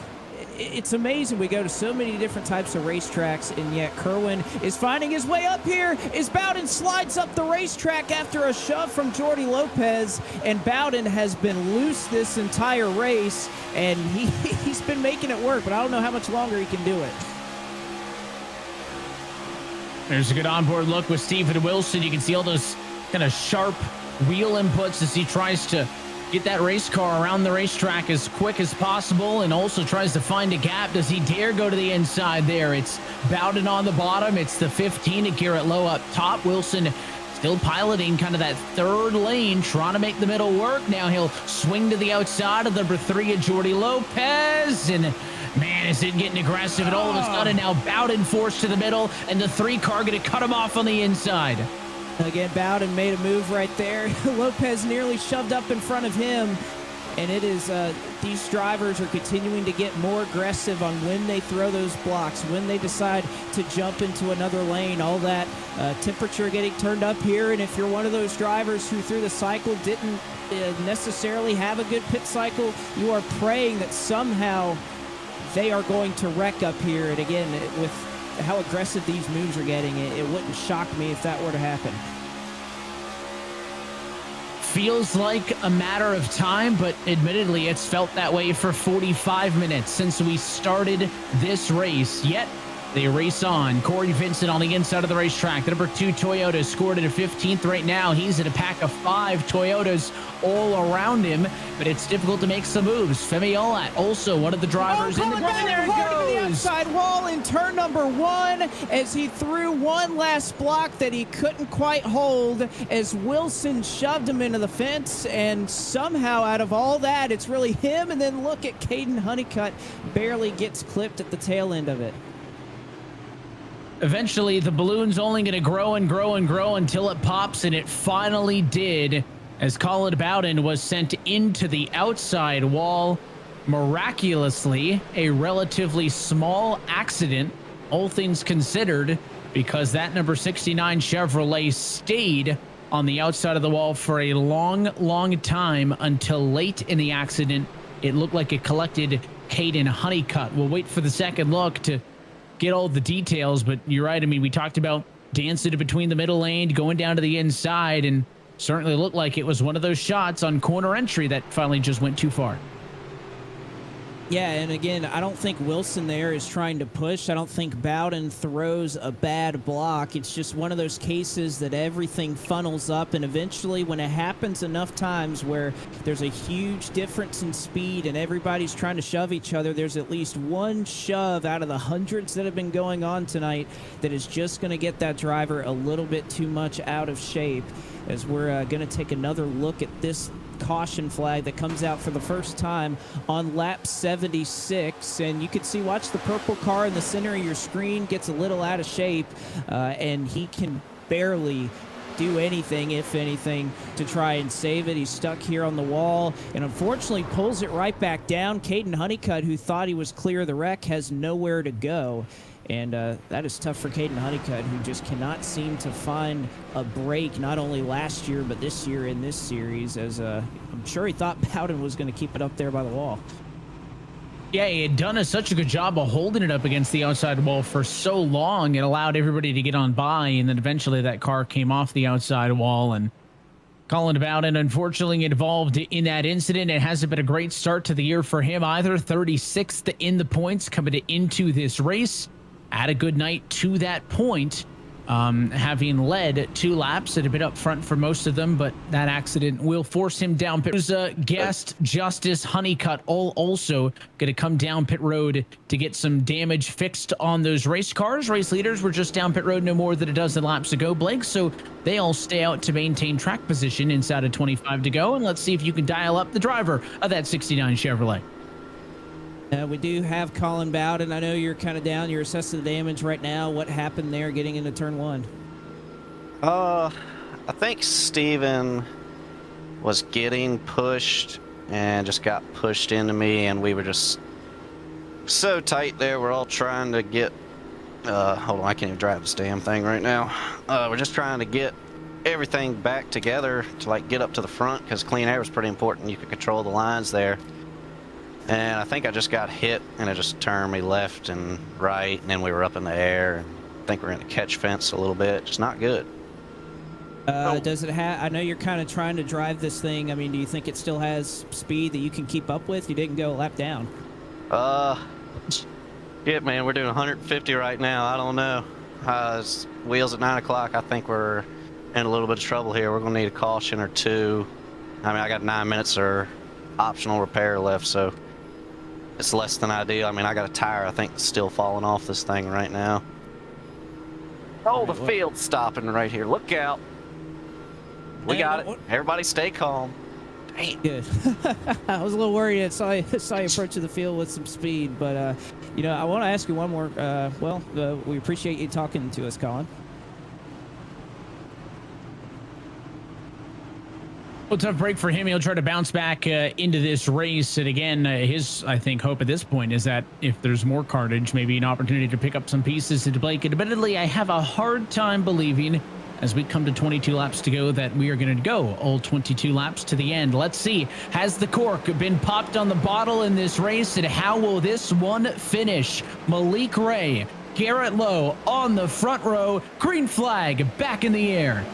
it's amazing. We go to so many different types of racetracks, and yet Kerwin is finding his way up here as Bowden slides up the racetrack after a shove from Jordy Lopez, and Bowden has been loose this entire race, and he's been making it work, but I don't know how much longer he can do it. There's a good onboard look with Stephen Wilson. You can see all those kind of sharp wheel inputs as he tries to get that race car around the racetrack as quick as possible, and also tries to find a gap. Does he dare go to the inside there? It's Bowden on the bottom. It's the 15 to Garrett Lowe up top. Wilson still piloting kind of that third lane, trying to make the middle work. Now he'll swing to the outside of number 3 of Jordy Lopez, and man, is it getting aggressive, and all of a sudden now Bowden forced to the middle, and the 3 car going to cut him off on the inside. Again, Bowden made a move right there. Lopez nearly shoved up in front of him. And it is, these drivers are continuing to get more aggressive on when they throw those blocks, when they decide to jump into another lane. All that temperature getting turned up here. And if you're one of those drivers who through the cycle didn't necessarily have a good pit cycle, you are praying that somehow they are going to wreck up here. And again, with how aggressive these moves are getting, it wouldn't shock me if that were to happen. Feels like a matter of time, but admittedly it's felt that way for 45 minutes since we started this race. Yet they race on. Corey Vincent on the inside of the racetrack. The number 2 Toyota scored at a 15th right now. He's in a pack of 5 Toyotas all around him, but it's difficult to make some moves. Femi Olat, also one of the drivers in the Bowden there hard to the goes. outside wall in turn number 1 as he threw one last block that he couldn't quite hold as Wilson shoved him into the fence, and somehow out of all that, it's really him. And then look at Caden Honeycutt, barely gets clipped at the tail end of it. Eventually, the balloon's only going to grow and grow and grow until it pops, and it finally did, as Colin Bowden was sent into the outside wall. Miraculously, a relatively small accident, all things considered, because that number 69 Chevrolet stayed on the outside of the wall for a long, long time until late in the accident. It looked like it collected Caden Honeycutt. We'll wait for the second look to get all the details, but you're right. I mean, we talked about dancing between the middle lane, going down to the inside, and certainly looked like it was one of those shots on corner entry that finally just went too far. Yeah, and again, I don't think Wilson there is trying to push. I don't think Bowden throws a bad block. It's just one of those cases that everything funnels up, and eventually when it happens enough times where there's a huge difference in speed and everybody's trying to shove each other, there's at least one shove out of the hundreds that have been going on tonight that is just going to get that driver a little bit too much out of shape. As we're going to take another look at this caution flag that comes out for the first time on lap 76, and you can see, watch the purple car in the center of your screen gets a little out of shape, and he can barely do anything, if anything, to try and save it. He's stuck here on the wall and unfortunately pulls it right back down. Caden Honeycutt, who thought he was clear of the wreck, has nowhere to go. And that is tough for Caden Honeycutt, who just cannot seem to find a break, not only last year, but this year in this series, as I'm sure he thought Bowden was going to keep it up there by the wall. Yeah, he had done such a good job of holding it up against the outside wall for so long. It allowed everybody to get on by, and then eventually that car came off the outside wall, and Colin Bowden, unfortunately, involved in that incident. It hasn't been a great start to the year for him either. 36th in the points coming into this race. Had a good night to that point, having led 2 laps and had been up front for most of them, but that accident will force him down pit. Guest Justice Honeycutt also going to come down pit road to get some damage fixed on those race cars. Race leaders were just down pit road no more than a dozen laps ago, Blake, so they all stay out to maintain track position inside of 25 to go, and let's see if you can dial up the driver of that 69 Chevrolet. We do have Colin Bowden. I know you're kind of down. You're assessing the damage right now. What happened there getting into turn 1? I think Steven was getting pushed and just got pushed into me, and we were just so tight there. We're all trying to get, hold on, I can't even drive this damn thing right now. We're just trying to get everything back together to like get up to the front, because clean air was pretty important. You could control the lines there. And I think I just got hit, and it just turned me left and right, and then we were up in the air. And I think we're in the catch fence a little bit. Just not good. Does it have? I know you're kind of trying to drive this thing. I mean, do you think it still has speed that you can keep up with? You didn't go a lap down. Yeah, man, we're doing 150 right now. I don't know. Wheels at 9 o'clock. I think we're in a little bit of trouble here. We're gonna need a caution or 2. I mean, I got 9 minutes or optional repair left, so it's less than ideal. I mean, I got a tire, I think, still falling off this thing right now. Oh, the field's stopping right here. Look out. We got it. Everybody stay calm. Dang. Good. I was a little worried. I saw you approaching the field with some speed, but, you know, I want to ask you one more. We appreciate you talking to us, Colin. Well, tough break for him. He'll try to bounce back into this race. And again, his, I think, hope at this point is that if there's more cartage, maybe an opportunity to pick up some pieces to Blake. Admittedly, I have a hard time believing, as we come to 22 laps to go, that we are going to go all 22 laps to the end. Let's see. Has the cork been popped on the bottle in this race, and how will this one finish? Malik Ray, Garrett Lowe on the front row. Green flag back in the air.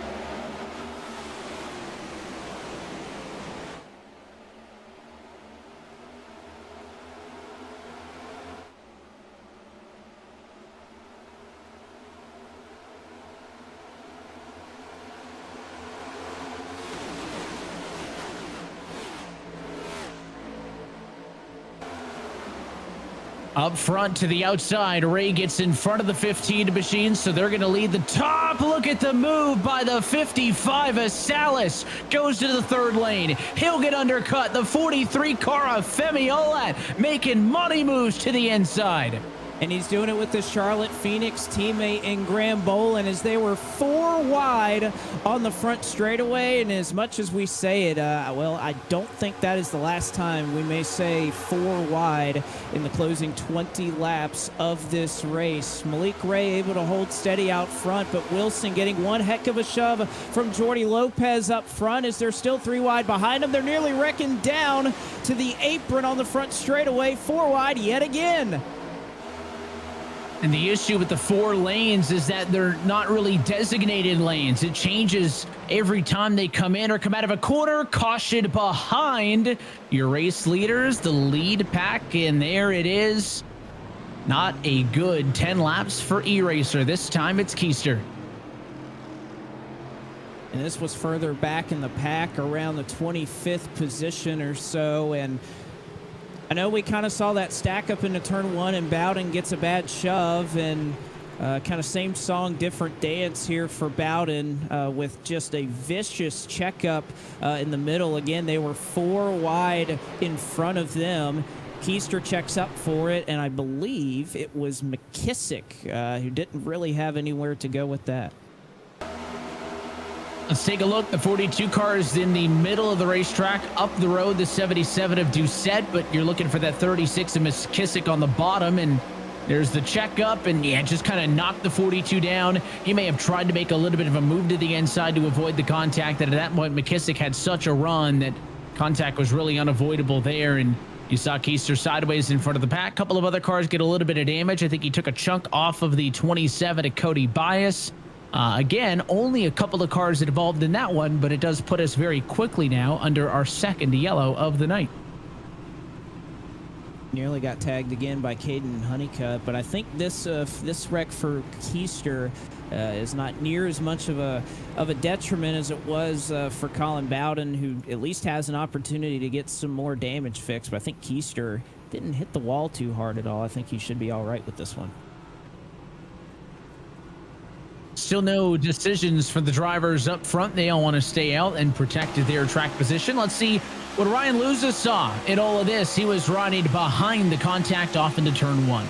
Up front to the outside, Ray gets in front of the 15 machine, so they're going to lead the top. Look at the move by the 55. Salas goes to the third lane. He'll get undercut. The 43 car of Femi Olat making money moves to the inside. And he's doing it with the Charlotte Phoenix teammate in Graham Boland, as they were 4 wide on the front straightaway. And as much as we say it, well, I don't think that is the last time we may say 4 wide in the closing 20 laps of this race. Malik Ray able to hold steady out front, but Wilson getting one heck of a shove from Jordy Lopez up front, as they're still 3 wide behind him. They're nearly wrecking down to the apron on the front straightaway. 4 wide yet again. And the issue with the 4 lanes is that they're not really designated lanes. It changes every time they come in or come out of a corner. Caution behind your race leaders, the lead pack, and there it is. Not a good 10 laps for eRacer. This time it's Keister. And this was further back in the pack, around the 25th position or so. And I know we kind of saw that stack up into turn 1, and Bowden gets a bad shove, and kind of same song, different dance here for Bowden with just a vicious checkup in the middle. Again, they were 4 wide in front of them. Keister checks up for it, and I believe it was McKissick who didn't really have anywhere to go with that. Let's take a look. The 42 car is in the middle of the racetrack. Up the road, the 77 of Doucette, but you're looking for that 36 of McKissick on the bottom, and there's the checkup, and yeah, just kind of knocked the 42 down. He may have tried to make a little bit of a move to the inside to avoid the contact, and at that point, McKissick had such a run that contact was really unavoidable there, and you saw Keister sideways in front of the pack. A couple of other cars get a little bit of damage. I think he took a chunk off of the 27 of Cody Bias. Again, only a couple of cars involved in that one, but it does put us very quickly now under our second yellow of the night. Nearly got tagged again by Caden Honeycutt, but I think this wreck for Keister is not near as much of a detriment as it was for Colin Bowden, who at least has an opportunity to get some more damage fixed. But I think Keister didn't hit the wall too hard at all. I think he should be all right with this one. Still no decisions for the drivers up front. They all want to stay out and protect their track position. Let's see what Ryan Luza saw in all of this. He was riding behind the contact off into turn 1.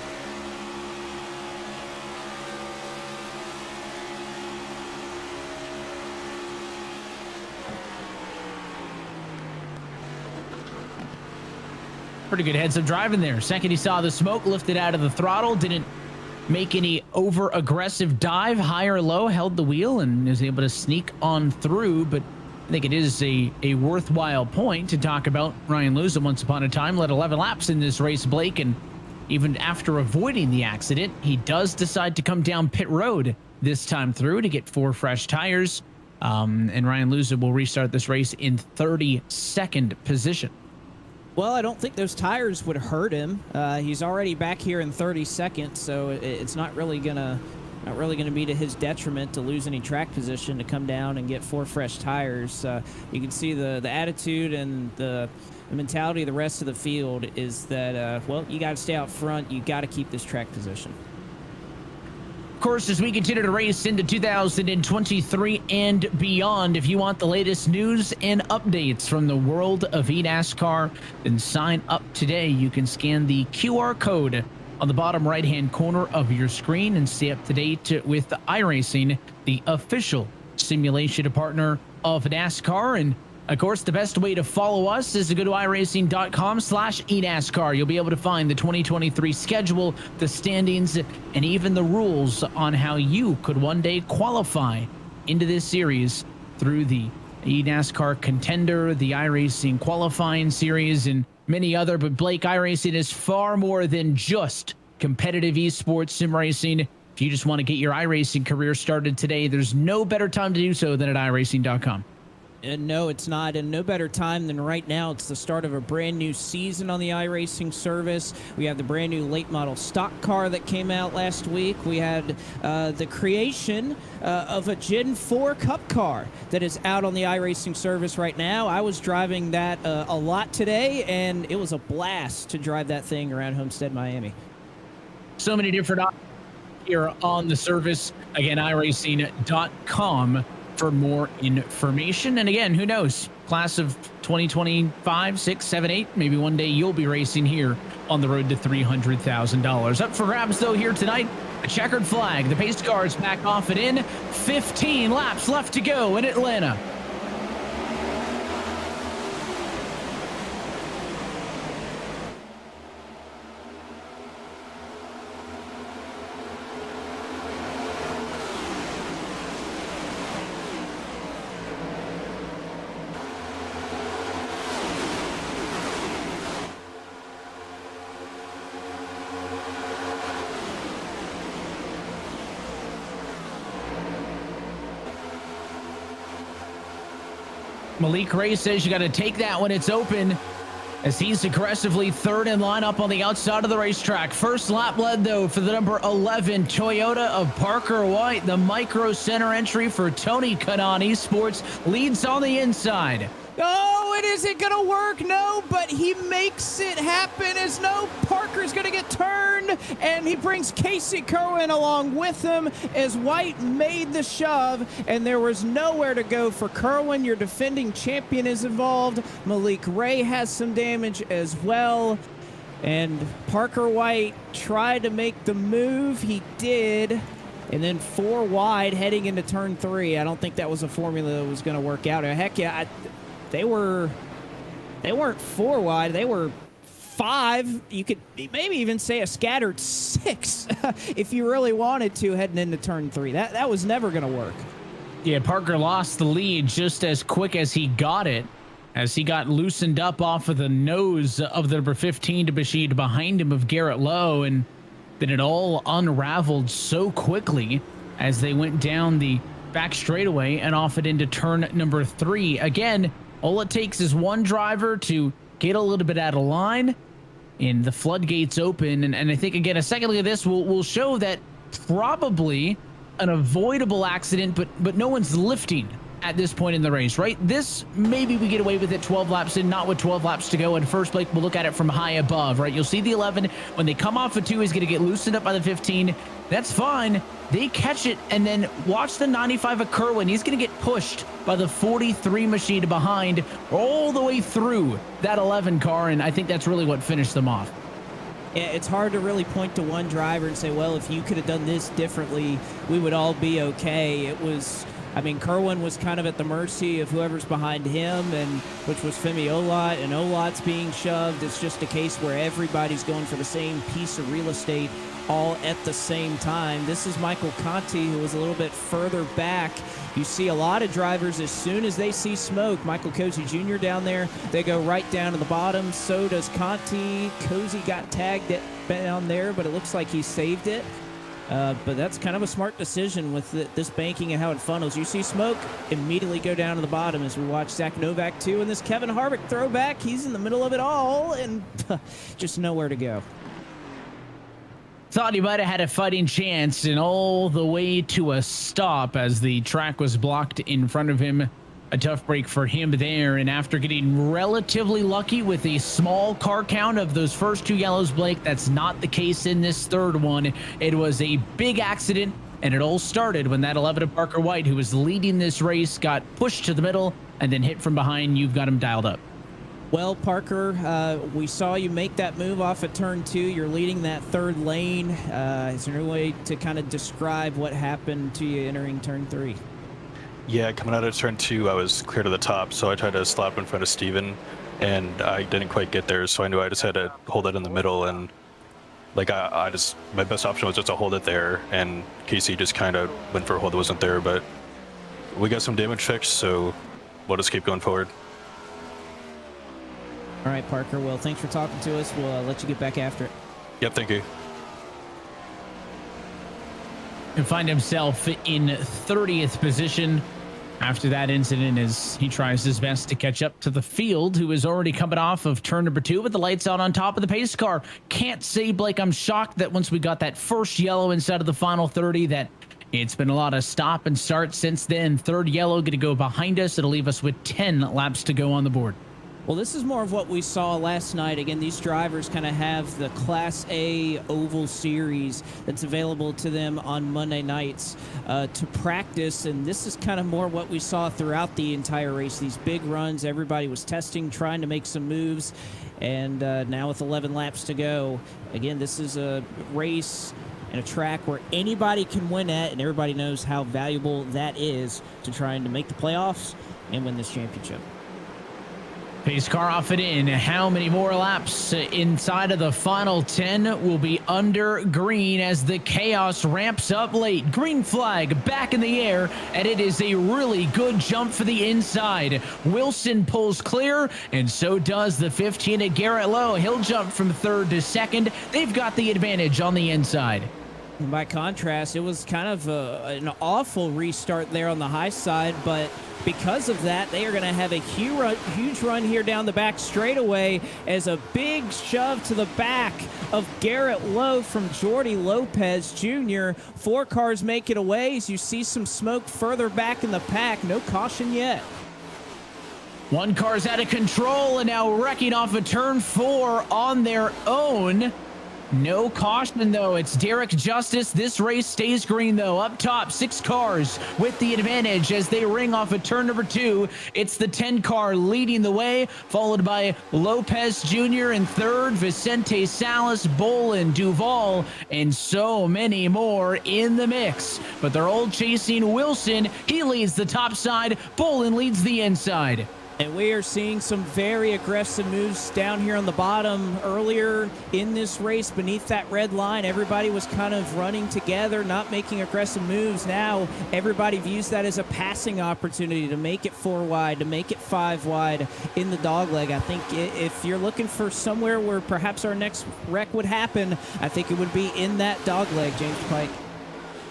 Pretty good heads-up driving there. Second, he saw the smoke, lifted out of the throttle, didn't make any over-aggressive dive, high or low, held the wheel and is able to sneak on through. But I think it is a worthwhile point to talk about. Ryan Luza once upon a time led 11 laps in this race, Blake, and even after avoiding the accident, he does decide to come down pit road this time through to get 4 fresh tires. And Ryan Luza will restart this race in 32nd position. Well, I don't think those tires would hurt him. He's already back here in 32nd, so it's not really gonna be to his detriment to lose any track position to come down and get 4 fresh tires. You can see the attitude and the mentality of the rest of the field is that, well, you got to stay out front. You got to keep this track position. Of course, as we continue to race into 2023 and beyond, if you want the latest news and updates from the world of eNASCAR, then sign up today. You can scan the QR code on the bottom right-hand corner of your screen and stay up to date with iRacing, the official simulation partner of NASCAR. And of course, the best way to follow us is to go to iRacing.com/eNASCAR. You'll be able to find the 2023 schedule, the standings, and even the rules on how you could one day qualify into this series through the eNASCAR Contender, the iRacing Qualifying Series, and many other. But Blake, iRacing is far more than just competitive esports sim racing. If you just want to get your iRacing career started today, there's no better time to do so than at iRacing.com. And no, it's not. And no better time than right now. It's the start of a brand new season on the iRacing service. We have the brand new late model stock car that came out last week. We had the creation of a Gen 4 Cup car that is out on the iRacing service right now. I was driving that a lot today, and it was a blast to drive that thing around Homestead, Miami. So many different options here on the service. Again, iRacing.com for more information. And again, who knows, class of 2025, 6, 7, 8, maybe one day you'll be racing here on the road to $300,000. Up for grabs though here tonight, a checkered flag. The pace car's back off and in. 15 laps left to go in Atlanta. Malik Ray says you got to take that when it's open, as he's aggressively third in line up on the outside of the racetrack. First lap led, though, for the number 11 Toyota of Parker White. The micro center entry for Tony Kanani Sports leads on the inside. Oh, it isn't going to work. No, but he makes it happen as no, Parker's going to get turned, and he brings Casey Kerwin along with him as White made the shove, and there was nowhere to go for Kerwin. Your defending champion is involved. Malik Ray has some damage as well, and Parker White tried to make the move. He did. And then 4 wide heading into turn 3. I don't think that was a formula that was going to work out. Heck yeah, they weren't 4 wide. They were 5. You could maybe even say a scattered 6 if you really wanted to heading into turn 3. That was never going to work. Yeah, Parker lost the lead just as quick as he got it, as he got loosened up off of the nose of the number 15 to Bashid behind him of Garrett Lowe, and then it all unraveled so quickly as they went down the back straightaway and off it into turn number 3. Again, all it takes is one driver to get a little bit out of line, and the floodgates open. And I think, again, a second look at this will show that probably an avoidable accident, but no one's lifting at this point in the race, right? This, maybe we get away with it 12 laps in, not with 12 laps to go. And first, Blake, we'll look at it from high above, right? You'll see the 11. When they come off of 2, he's going to get loosened up by the 15. That's fine. They catch it, and then watch the 95 of Kerwin. He's going to get pushed by the 43 machine behind all the way through that 11 car, and I think that's really what finished them off. Yeah, it's hard to really point to one driver and say, well, if you could have done this differently, we would all be okay. It was... I mean, Kerwin was kind of at the mercy of whoever's behind him, and which was Femi Olot, and Olot's being shoved. It's just a case where everybody's going for the same piece of real estate all at the same time. This is Michael Conti, who was a little bit further back. You see a lot of drivers, as soon as they see smoke, Michael Cozy Jr. down there, they go right down to the bottom. So does Conti. Cozy got tagged down there, but it looks like he saved it. But that's kind of a smart decision with this banking and how it funnels. You see smoke, immediately go down to the bottom as we watch Zach Novak too. And this Kevin Harvick throwback, he's in the middle of it all and just nowhere to go. Thought he might have had a fighting chance, and all the way to a stop as the track was blocked in front of him. A tough break for him there, and after getting relatively lucky with a small car count of those first 2 yellows, Blake, that's not the case in this third one. It was a big accident, and it all started when that 11 of Parker White, who was leading this race, got pushed to the middle and then hit from behind. You've got him dialed up. Well, Parker, we saw you make that move off at turn 2. You're leading that third lane. Is there any way to kind of describe what happened to you entering turn 3? Yeah, coming out of turn 2, I was clear to the top, so I tried to slap in front of Steven, and I didn't quite get there, so I knew I just had to hold it in the middle, and like I just, my best option was just to hold it there, and Casey just kind of went for a hold that wasn't there, but we got some damage fixed, so we'll just keep going forward. All right, Parker, well, thanks for talking to us. We'll let you get back after it. Yep, thank you. And find himself in 30th position after that incident as he tries his best to catch up to the field, who is already coming off of turn number 2 with the lights out on top of the pace car. Can't say, Blake, I'm shocked that once we got that first yellow inside of the final 30 that it's been a lot of stop and start since then. Third yellow going to go behind us. It'll leave us with 10 laps to go on the board. Well, this is more of what we saw last night. Again, these drivers kind of have the Class A Oval Series that's available to them on Monday nights to practice, and this is kind of more what we saw throughout the entire race. These big runs, everybody was testing, trying to make some moves, and now with 11 laps to go, again, this is a race and a track where anybody can win at, and everybody knows how valuable that is to trying to make the playoffs and win this championship. Pace car off and in. How many more laps inside of the final 10 will be under green as the chaos ramps up late? Green flag back in the air, and it is a really good jump for the inside. Wilson pulls clear, and so does the 15 at Garrett Lowe. He'll jump from 3rd to 2nd. They've got the advantage on the inside. By contrast, it was kind of an awful restart there on the high side, but because of that, they are going to have a huge run here down the back straightaway as a big shove to the back of Garrett Lowe from Jordy Lopez Jr. 4 cars make it away as you see some smoke further back in the pack. No caution yet. 1 car's out of control and now wrecking off of turn 4 on their own. No caution, though. It's Derek Justice. This race stays green, though. Up top, 6 cars with the advantage as they ring off of turn number 2. It's the 10 car leading the way, followed by Lopez Jr. in third, Vicente Salas, Bolin, Duval, and so many more in the mix. But they're all chasing Wilson. He leads the top side. Bolin leads the inside. And we are seeing some very aggressive moves down here on the bottom. Earlier in this race, beneath that red line, everybody was kind of running together, not making aggressive moves. Now, everybody views that as a passing opportunity to make it 4 wide, to make it 5 wide in the dogleg. I think if you're looking for somewhere where perhaps our next wreck would happen, I think it would be in that dogleg, James Pike.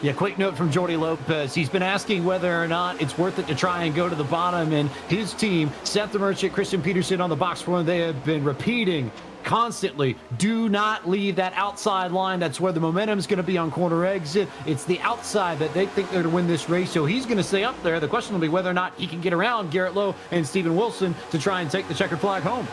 Yeah, quick note from Jordy Lopez. He's been asking whether or not it's worth it to try and go to the bottom, and his team, Seth the Merchant, Christian Peterson on the box floor, they have been repeating constantly, do not leave that outside line. That's where the momentum is going to be on corner exit. It's the outside that they think they're to win this race, so he's going to stay up there. The question will be whether or not he can get around Garrett Lowe and Steven Wilson to try and take the checkered flag home.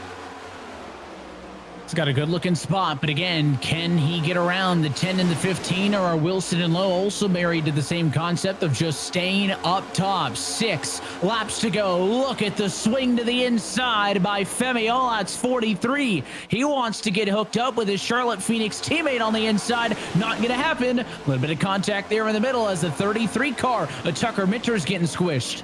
It's got a good looking spot, but again, can he get around the 10 and the 15, or are Wilson and Lowe also married to the same concept of just staying up top? 6 laps to go. Look at the swing to the inside by Femi Olat's 43. He wants to get hooked up with his Charlotte Phoenix teammate on the inside. Not going to happen. A little bit of contact there in the middle as the 33 car, Tucker Minter's getting squished.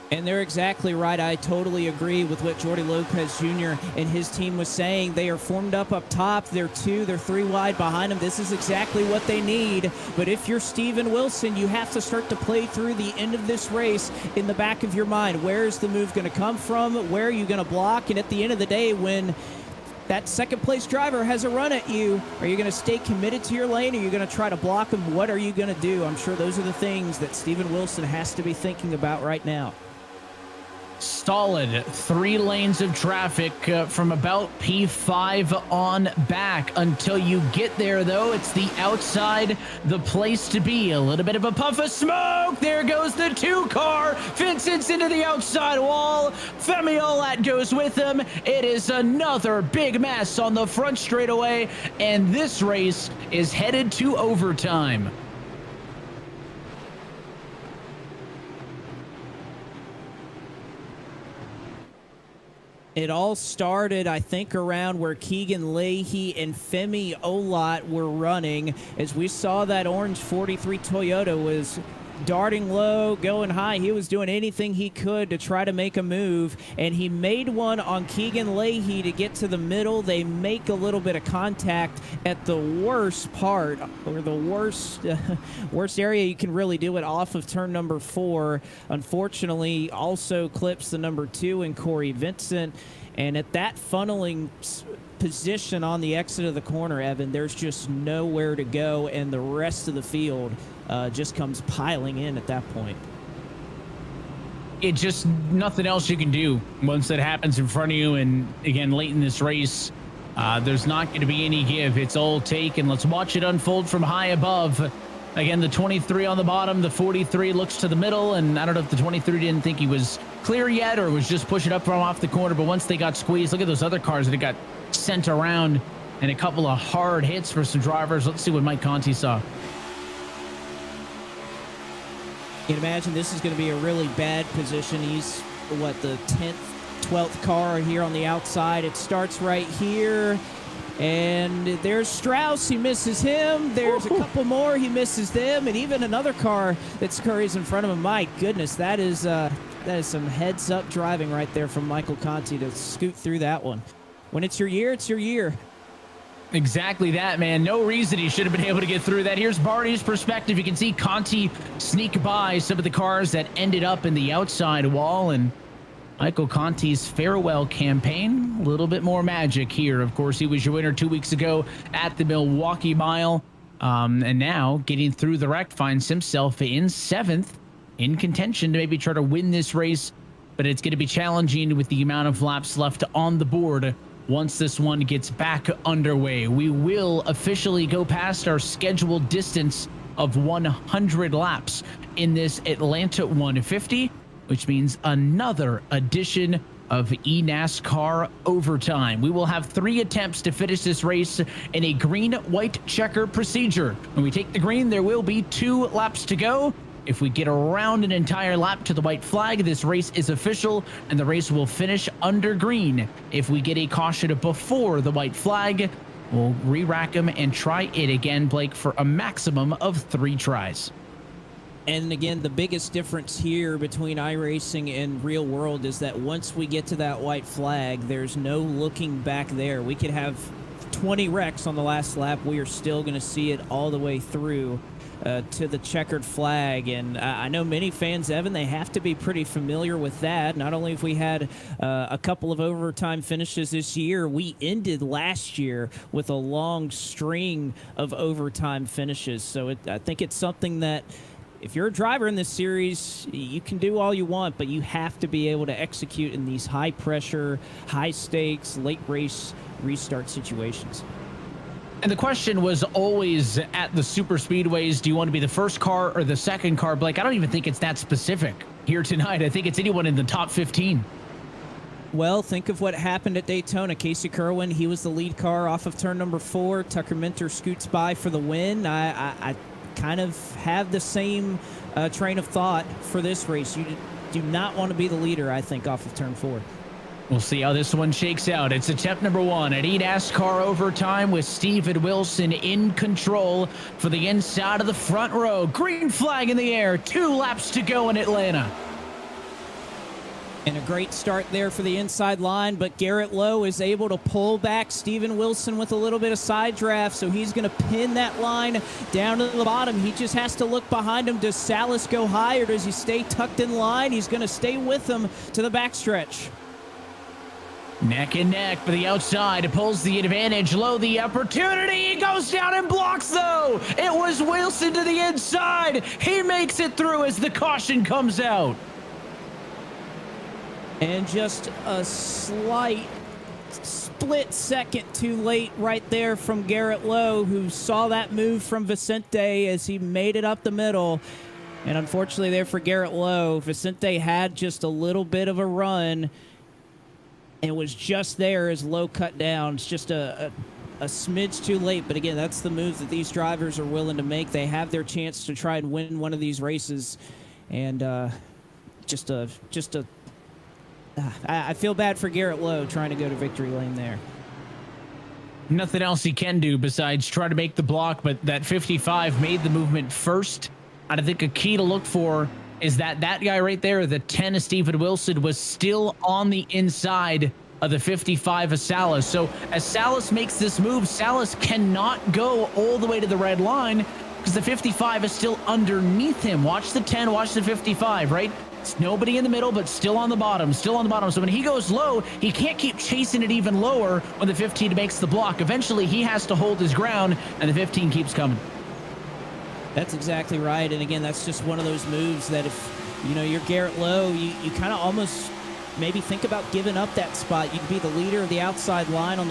And they're exactly right. I totally agree with what Jordy Lopez Jr. and his team was saying. They are formed up top. They're 2, they're 3 wide behind them. This is exactly what they need. But if you're Steven Wilson, you have to start to play through the end of this race in the back of your mind. Where is the move going to come from? Where are you going to block? And at the end of the day, when that second place driver has a run at you, are you going to stay committed to your lane? Or are you going to try to block him? What are you going to do? I'm sure those are the things that Steven Wilson has to be thinking about right now. Solid 3 lanes of traffic from about P5 on back. Until you get there, though, it's the outside, the place to be. A little bit of a puff of smoke. There goes the 2 car. Vincent's into the outside wall. Femi Olat goes with him. It is another big mess on the front straightaway, and this race is headed to overtime. It all started, I think, around where Keegan Leahy and Femi Olat were running. As we saw that orange 43 Toyota was darting low, going high. He was doing anything he could to try to make a move, and he made one on Keegan Leahy to get to the middle. They make a little bit of contact at the worst part, or the worst area you can really do it, off of turn number 4. Unfortunately, also clips the number 2 in Corey Vincent, and at that funneling position on the exit of the corner, Evan, there's just nowhere to go, and the rest of the field just comes piling in at that point. It just, nothing else you can do once that happens in front of you. And again, late in this race, there's not going to be any give. It's all take, and let's watch it unfold from high above. Again, the 23 on the bottom, the 43 looks to the middle, and I don't know if the 23 didn't think he was clear yet or was just pushing up from off the corner, but once they got squeezed, look at those other cars that got sent around, and a couple of hard hits for some drivers. Let's see what Mike Conti saw. You can imagine this is going to be a really bad position. He's, what, the 10th, 12th car here on the outside. It starts right here. And there's Strauss. He misses him. There's a couple more. He misses them. And even another car that scurries in front of him. My goodness, that is some heads-up driving right there from Michael Conti to scoot through that one. When it's your year, it's your year. Exactly that, man. No reason he should have been able to get through that. Here's Barney's perspective. You can see Conti sneak by some of the cars that ended up in the outside wall, and Michael Conti's farewell campaign, a little bit more magic here. Of course, he was your winner 2 weeks ago at the Milwaukee Mile. And now getting through the wreck finds himself in 7th in contention to maybe try to win this race, but it's going to be challenging with the amount of laps left on the board once this one gets back underway. We will officially go past our scheduled distance of 100 laps in this Atlanta 150, which means another edition of eNASCAR overtime. We will have 3 attempts to finish this race in a green-white checker procedure. When we take the green, there will be 2 laps to go. If we get around an entire lap to the white flag, this race is official and the race will finish under green. If we get a caution before the white flag, we'll re-rack them and try it again, Blake, for a maximum of 3 tries. And again, the biggest difference here between iRacing and real world is that once we get to that white flag, there's no looking back there. We could have 20 wrecks on the last lap. We are still going to see it all the way through to the checkered flag. And I know many fans, Evan, they have to be pretty familiar with that. Not only have we had a couple of overtime finishes this year, we ended last year with a long string of overtime finishes. So I think it's something that if you're a driver in this series, you can do all you want, but you have to be able to execute in these high pressure, high stakes, late race restart situations. And the question was always at the super speedways, do you want to be the first car or the second car? Blake, I don't even think it's that specific here tonight. I think it's anyone in the top 15. Well, think of what happened at Daytona. Casey Kerwin, he was the lead car off of turn number 4. Tucker Minter scoots by for the win. I kind of have the same train of thought for this race. You do not want to be the leader, I think, off of turn 4. We'll see how this one shakes out. It's attempt number 1 at eNASCAR overtime with Steven Wilson in control for the inside of the front row. Green flag in the air. 2 laps to go in Atlanta. And a great start there for the inside line, but Garrett Lowe is able to pull back Steven Wilson with a little bit of side draft, so he's going to pin that line down to the bottom. He just has to look behind him. Does Salas go high, or does he stay tucked in line? He's going to stay with him to the backstretch. Neck and neck for the outside. It pulls the advantage. Low the opportunity. He goes down and blocks, though. It was Wilson to the inside. He makes it through as the caution comes out. And just a slight split second too late right there from Garrett Lowe, who saw that move from Vicente as he made it up the middle. And unfortunately there for Garrett Lowe, Vicente had just a little bit of a run and was just there as Lowe cut down. It's just a smidge too late. But again, that's the move that these drivers are willing to make. They have their chance to try and win one of these races. And I feel bad for Garrett Lowe trying to go to victory lane there. Nothing else he can do besides try to make the block, but that 55 made the movement first. I think a key to look for is that guy right there, the 10 of Steven Wilson, was still on the inside of the 55 of Salas. So as Salas makes this move, Salas cannot go all the way to the red line because the 55 is still underneath him. Watch the 10, watch the 55, right? It's nobody in the middle, but still on the bottom, still on the bottom. So when he goes low, he can't keep chasing it even lower when the 15 makes the block. Eventually, he has to hold his ground, and the 15 keeps coming. That's exactly right. And again, that's just one of those moves that if, you're Garrett Lowe, you kind of almost maybe think about giving up that spot. You'd be the leader of the outside line on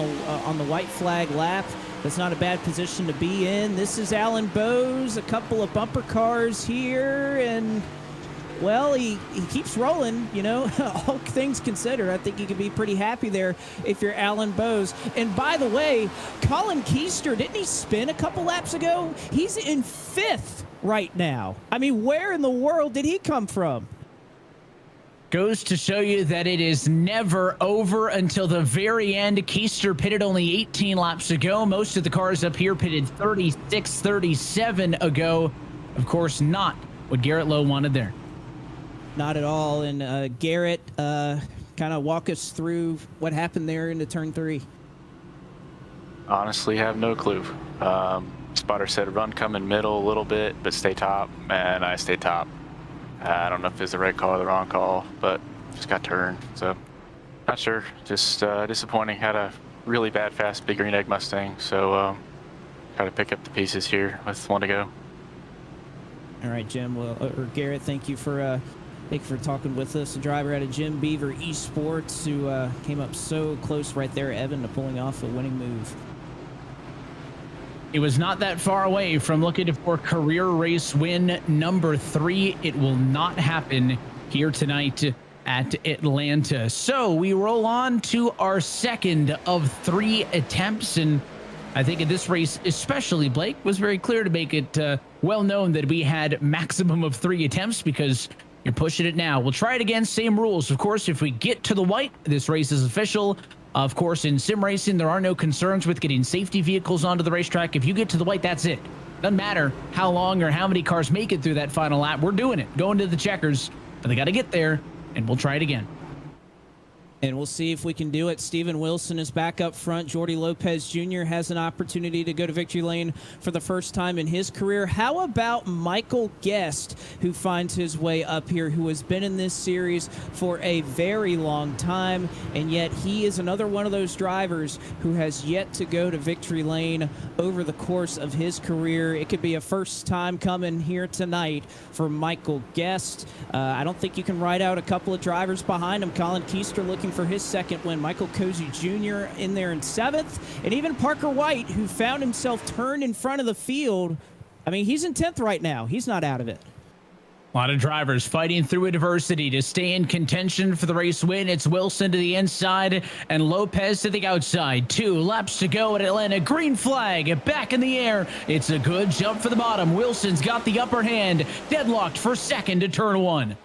the white flag lap. That's not a bad position to be in. This is Alan Bowes, a couple of bumper cars here, and well, he keeps rolling, all things considered. I think you can be pretty happy there if you're Alan Bowes. And by the way, Colin Keister, didn't he spin a couple laps ago? He's in 5th right now. I mean, where in the world did he come from? Goes to show you that it is never over until the very end. Keister pitted only 18 laps ago. Most of the cars up here pitted 36, 37 ago. Of course, not what Garrett Lowe wanted there. Not at all. And Garrett, kind of walk us through what happened there into turn 3. Honestly, have no clue. Spotter said run coming middle a little bit, but stay top, and I stayed top. I don't know if it's the right call or the wrong call, but just got turned. So not sure. Just disappointing. Had a really bad, fast, big green egg Mustang. So try to pick up the pieces here with one to go. All right, Jim. Well, or Garrett, thank you for talking with us. A driver out of Jim Beaver Esports who came up so close right there, Evan, to pulling off a winning move. It was not that far away from looking for career race win number 3. It will not happen here tonight at Atlanta. So we roll on to our second of 3 attempts, and I think in this race, especially, Blake, was very clear to make it well known that we had maximum of 3 attempts because you're pushing it now. We'll try it again. Same rules. Of course, if we get to the white, this race is official. Of course, in sim racing, there are no concerns with getting safety vehicles onto the racetrack. If you get to the white, that's it. Doesn't matter how long or how many cars make it through that final lap. We're doing it. Going to the checkers. But they got to get there, and we'll try it again. And we'll see if we can do it. Steven Wilson is back up front. Jordy Lopez Jr. has an opportunity to go to victory lane for the first time in his career. How about Michael Guest, who finds his way up here, who has been in this series for a very long time, and yet he is another one of those drivers who has yet to go to victory lane over the course of his career. It could be a first time coming here tonight for Michael Guest. I don't think you can ride out a couple of drivers behind him. Colin Keister looking for his second win. Michael Cozy Jr. in there in 7th. And even Parker White, who found himself turned in front of the field. I mean, he's in 10th right now. He's not out of it. A lot of drivers fighting through adversity to stay in contention for the race win. It's Wilson to the inside and Lopez to the outside. 2 laps to go at Atlanta. Green flag back in the air. It's a good jump for the bottom. Wilson's got the upper hand. Deadlocked for second to turn 1.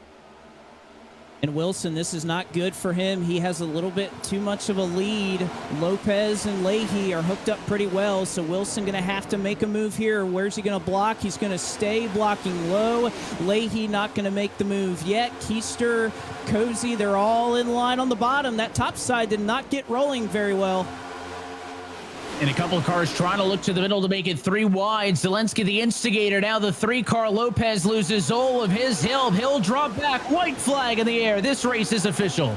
And Wilson, this is not good for him. He has a little bit too much of a lead. Lopez and Leahy are hooked up pretty well, so Wilson going to have to make a move here. Where's he going to block? He's going to stay blocking low. Leahy not going to make the move yet. Keister, Cozy, they're all in line on the bottom. That top side did not get rolling very well. And a couple of cars trying to look to the middle to make it 3 wide. Zelensky, the instigator. Now the 3-car. Lopez loses all of his help. He'll drop back. White flag in the air. This race is official.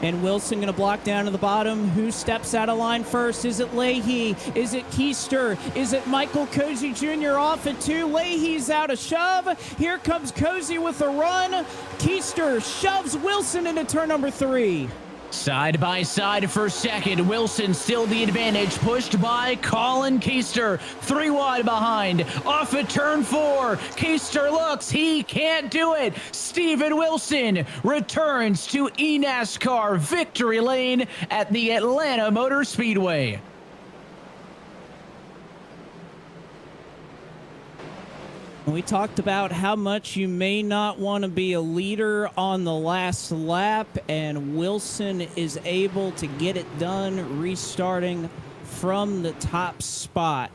And Wilson going to block down to the bottom. Who steps out of line first? Is it Leahy? Is it Keister? Is it Michael Cozy Jr. off at 2? Leahy's out a shove. Here comes Cozy with a run. Keister shoves Wilson into turn number 3. Side by side for second. Wilson still the advantage. Pushed by Colin Keister. 3 wide behind. Off at turn 4. Keister looks. He can't do it. Steven Wilson returns to eNASCAR victory lane at the Atlanta Motor Speedway. We talked about how much you may not want to be a leader on the last lap, and Wilson is able to get it done, restarting from the top spot.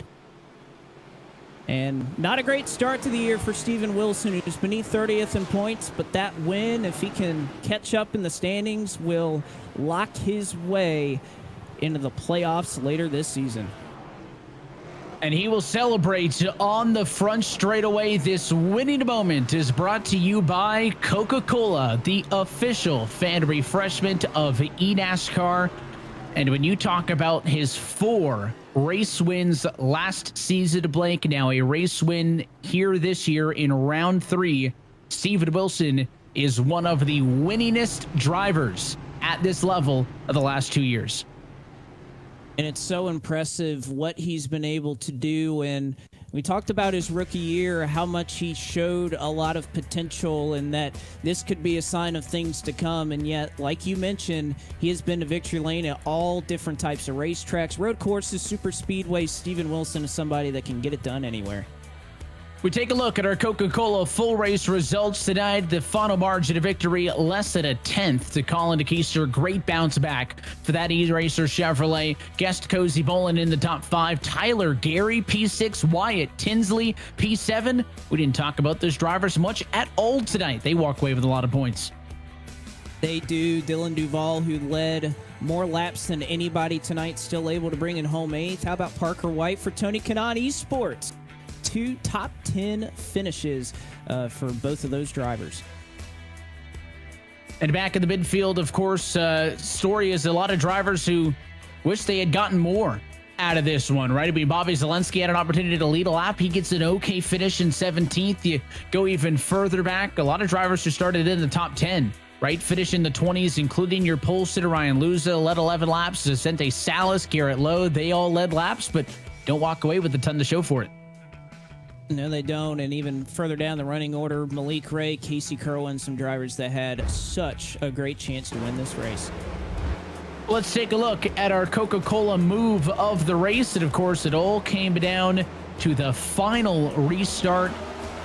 And not a great start to the year for Steven Wilson, who's beneath 30th in points, but that win, if he can catch up in the standings, will lock his way into the playoffs later this season. And he will celebrate on the front straightaway. This winning moment is brought to you by Coca-Cola, the official fan refreshment of eNASCAR. And when you talk about his 4 race wins last season, Blake, now a race win here this year in round 3, Steven Wilson is one of the winningest drivers at this level of the last 2 years. And it's so impressive what he's been able to do. And we talked about his rookie year, how much he showed a lot of potential and that this could be a sign of things to come. And yet, like you mentioned, he has been to victory lane at all different types of racetracks, road courses, super speedways. Steven Wilson is somebody that can get it done anywhere. We take a look at our Coca-Cola full race results tonight. The final margin of victory, less than a 10th to Colin Keister. Great bounce back for that eRacer Chevrolet. Guest Cozy Bolin in the top 5. Tyler Gary, P6. Wyatt Tinsley, P7. We didn't talk about those drivers much at all tonight. They walk away with a lot of points. They do. Dylan Duvall, who led more laps than anybody tonight, still able to bring in home 8th. How about Parker White for Tony Kanaan Esports? 2 top 10 finishes for both of those drivers. And back in the midfield, of course, story is a lot of drivers who wish they had gotten more out of this one, right? I mean, Bobby Zelensky had an opportunity to lead a lap. He gets an okay finish in 17th. You go even further back. A lot of drivers who started in the top 10, right? Finish in the 20s, including your pole sitter, Ryan Luza, led 11 laps. Vicente Salas, Garrett Lowe, they all led laps, but don't walk away with a ton to show for it. No, they don't. And even further down the running order, Malik Ray, Casey Kerwin, some drivers that had such a great chance to win this race. Let's take a look at our Coca-Cola move of the race. And of course, it all came down to the final restart.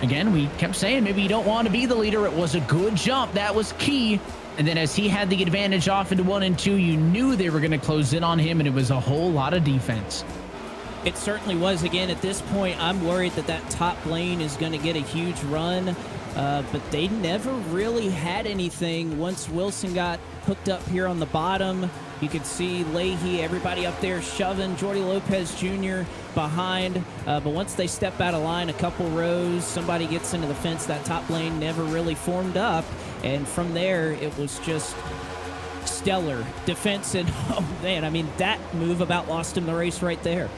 Again, we kept saying maybe you don't want to be the leader. It was a good jump. That was key. And then as he had the advantage off into 1 and 2, you knew they were going to close in on him, and it was a whole lot of defense. It certainly was. Again, at this point, I'm worried that top lane is going to get a huge run, but they never really had anything. Once Wilson got hooked up here on the bottom, you could see Leahy, everybody up there shoving Jordi Lopez Jr. behind, but once they step out of line a couple rows, somebody gets into the fence. That top lane never really formed up, and from there, it was just stellar defense. And, oh, man, I mean, that move about lost him the race right there.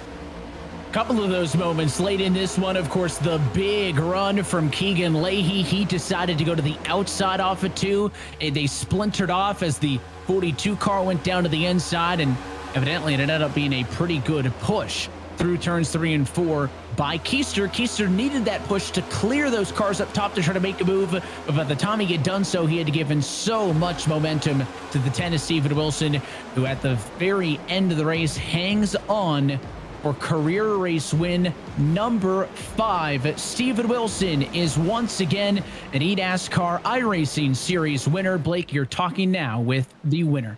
Couple of those moments late in this one. Of course, the big run from Keegan Leahy. He decided to go to the outside off of 2, and they splintered off as the 42 car went down to the inside, and evidently it ended up being a pretty good push through turns 3 and 4 by Keister. Keister needed that push to clear those cars up top to try to make a move, but by the time he had done so, he had to give in so much momentum to the 10 of Steven Wilson, who at the very end of the race hangs on for career race win number 5. Steven Wilson is once again an eNASCAR iRacing Series winner. Blake, you're talking now with the winner.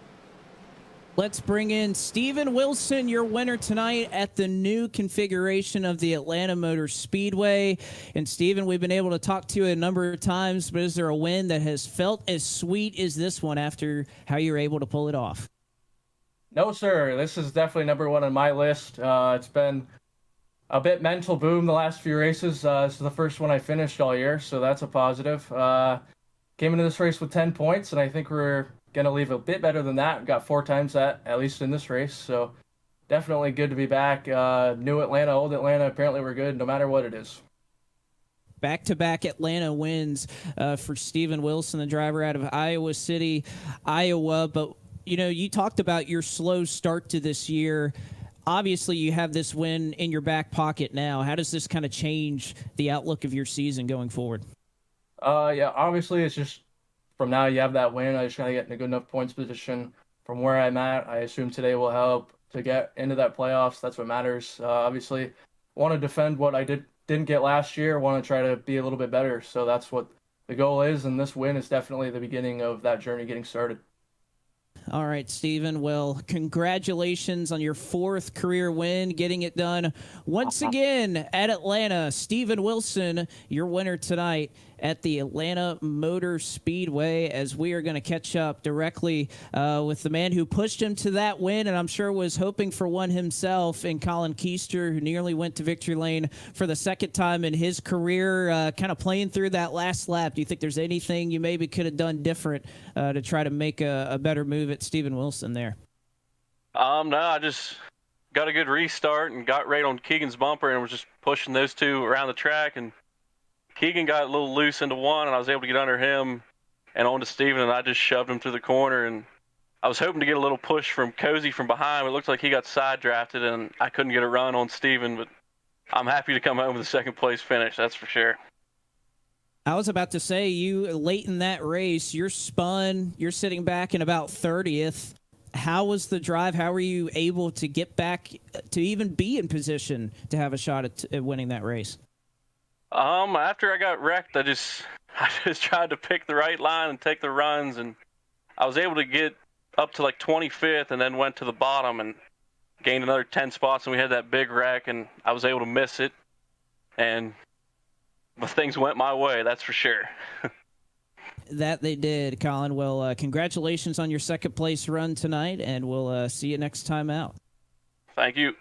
Let's bring in Steven Wilson, your winner tonight at the new configuration of the Atlanta Motor Speedway. And Steven, we've been able to talk to you a number of times, but is there a win that has felt as sweet as this one after how you're able to pull it off? No, sir. This is definitely number 1 on my list. It's been a bit mental boom the last few races. This is the first one I finished all year, so that's a positive. Came into this race with 10 points, and I think we're going to leave a bit better than that. Got 4 times that, at least in this race, so definitely good to be back. New Atlanta, old Atlanta, apparently we're good no matter what it is. Back-to-back Atlanta wins for Steven Wilson, the driver out of Iowa City, Iowa, but you know, you talked about your slow start to this year. Obviously, you have this win in your back pocket now. How does this kind of change the outlook of your season going forward? Yeah, obviously, it's just from now you have that win. I just got to get in a good enough points position from where I'm at. I assume today will help to get into that playoffs. That's what matters. Obviously, want to defend what I didn't get last year. Want to try to be a little bit better. So that's what the goal is, and this win is definitely the beginning of that journey getting started. All right, Steven. Well, congratulations on your 4th career win, getting it done once again at Atlanta. Steven Wilson, your winner tonight at the Atlanta Motor Speedway, as we are going to catch up directly with the man who pushed him to that win, and I'm sure was hoping for one himself, in Colin Keister, who nearly went to victory lane for the 2nd time in his career, kind of playing through that last lap. Do you think there's anything you maybe could have done different to try to make a better move at Steven Wilson there? No, I just got a good restart and got right on Keegan's bumper and was just pushing those 2 around the track, and Keegan got a little loose into 1, and I was able to get under him and onto Steven, and I just shoved him through the corner. And I was hoping to get a little push from Cozy from behind, but it looked like he got side drafted, and I couldn't get a run on Steven. But I'm happy to come home with a 2nd place finish, that's for sure. I was about to say, you late in that race, you're spun, you're sitting back in about 30th. How was the drive? How were you able to get back to even be in position to have a shot at winning that race? After I got wrecked, I just tried to pick the right line and take the runs, and I was able to get up to like 25th and then went to the bottom and gained another 10 spots, and we had that big wreck, and I was able to miss it, and things went my way, that's for sure. That they did, Colin. Well, congratulations on your 2nd place run tonight, and we'll see you next time out. Thank you.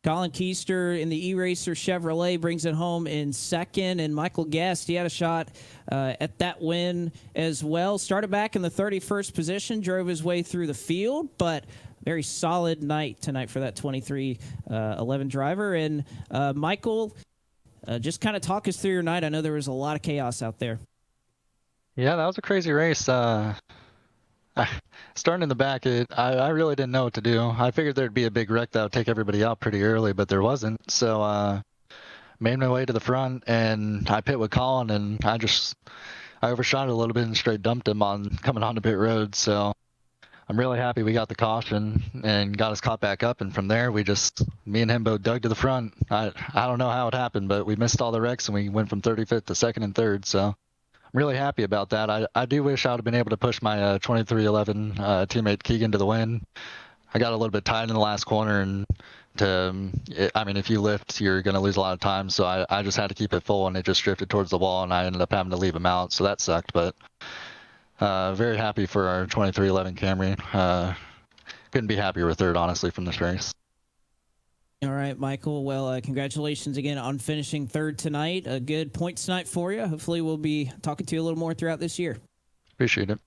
Colin Keister in the E-Racer Chevrolet brings it home in second, and Michael Guest, he had a shot at that win as well. Started back in the 31st position, drove his way through the field, but very solid night tonight for that 23-11 driver. And Michael, just kind of talk us through your night. I know there was a lot of chaos out there. Yeah, that was a crazy race. Starting in the back, I really didn't know what to do. I figured there'd be a big wreck that would take everybody out pretty early, but there wasn't. So made my way to the front, and I pit with Colin, and I overshot it a little bit and straight dumped him on coming onto pit road. So I'm really happy we got the caution and got us caught back up, and from there me and him both dug to the front. I don't know how it happened, but we missed all the wrecks and we went from 35th to 2nd and 3rd. So I'm really happy about that. I do wish I would have been able to push my 23-11 teammate Keegan to the win. I got a little bit tight in the last corner, and if you lift, you're going to lose a lot of time. So I just had to keep it full, and it just drifted towards the wall, and I ended up having to leave him out. So that sucked, but very happy for our 23-11 Camry. Couldn't be happier with third, honestly, from this race. All right, Michael. Well, congratulations again on finishing third tonight. A good points night for you. Hopefully we'll be talking to you a little more throughout this year. Appreciate it.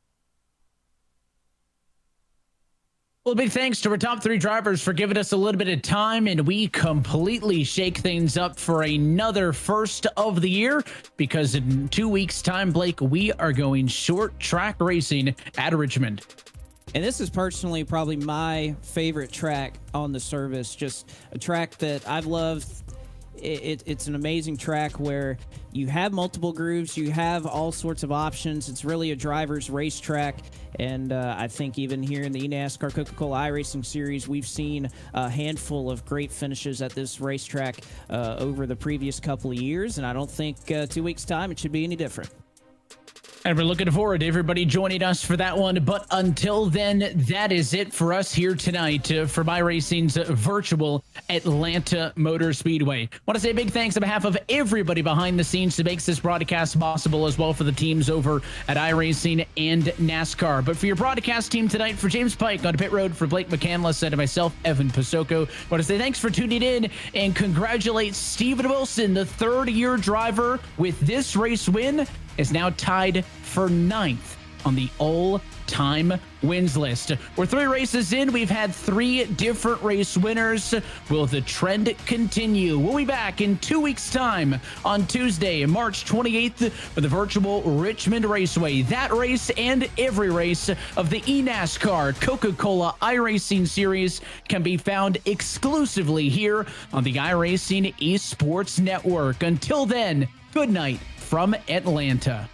Well, big thanks to our top 3 drivers for giving us a little bit of time, and we completely shake things up for another first of the year, because in 2 weeks' time, Blake, we are going short track racing at Richmond. And this is personally probably my favorite track on the service, just a track that I've loved. It's an amazing track where you have multiple grooves, you have all sorts of options. It's really a driver's racetrack, and I think even here in the eNASCAR Coca-Cola iRacing Series, we've seen a handful of great finishes at this racetrack over the previous couple of years, and I don't think 2 weeks' time it should be any different. And we're looking forward to everybody joining us for that one. But until then, that is it for us here tonight for iRacing's virtual Atlanta Motor Speedway. Want to say a big thanks on behalf of everybody behind the scenes that makes this broadcast possible, as well for the teams over at iRacing and NASCAR. But for your broadcast team tonight, for James Pike on pit road, for Blake McCandless, and myself, Evan Pasoko, want to say thanks for tuning in and congratulate Steven Wilson, the third-year driver with this race win, is now tied for 9th on the all-time wins list. We're 3 races in. We've had 3 different race winners. Will the trend continue? We'll be back in 2 weeks' time on Tuesday, March 28th for the virtual Richmond Raceway. That race and every race of the eNASCAR Coca-Cola iRacing Series can be found exclusively here on the iRacing Esports Network. Until then, good night from Atlanta.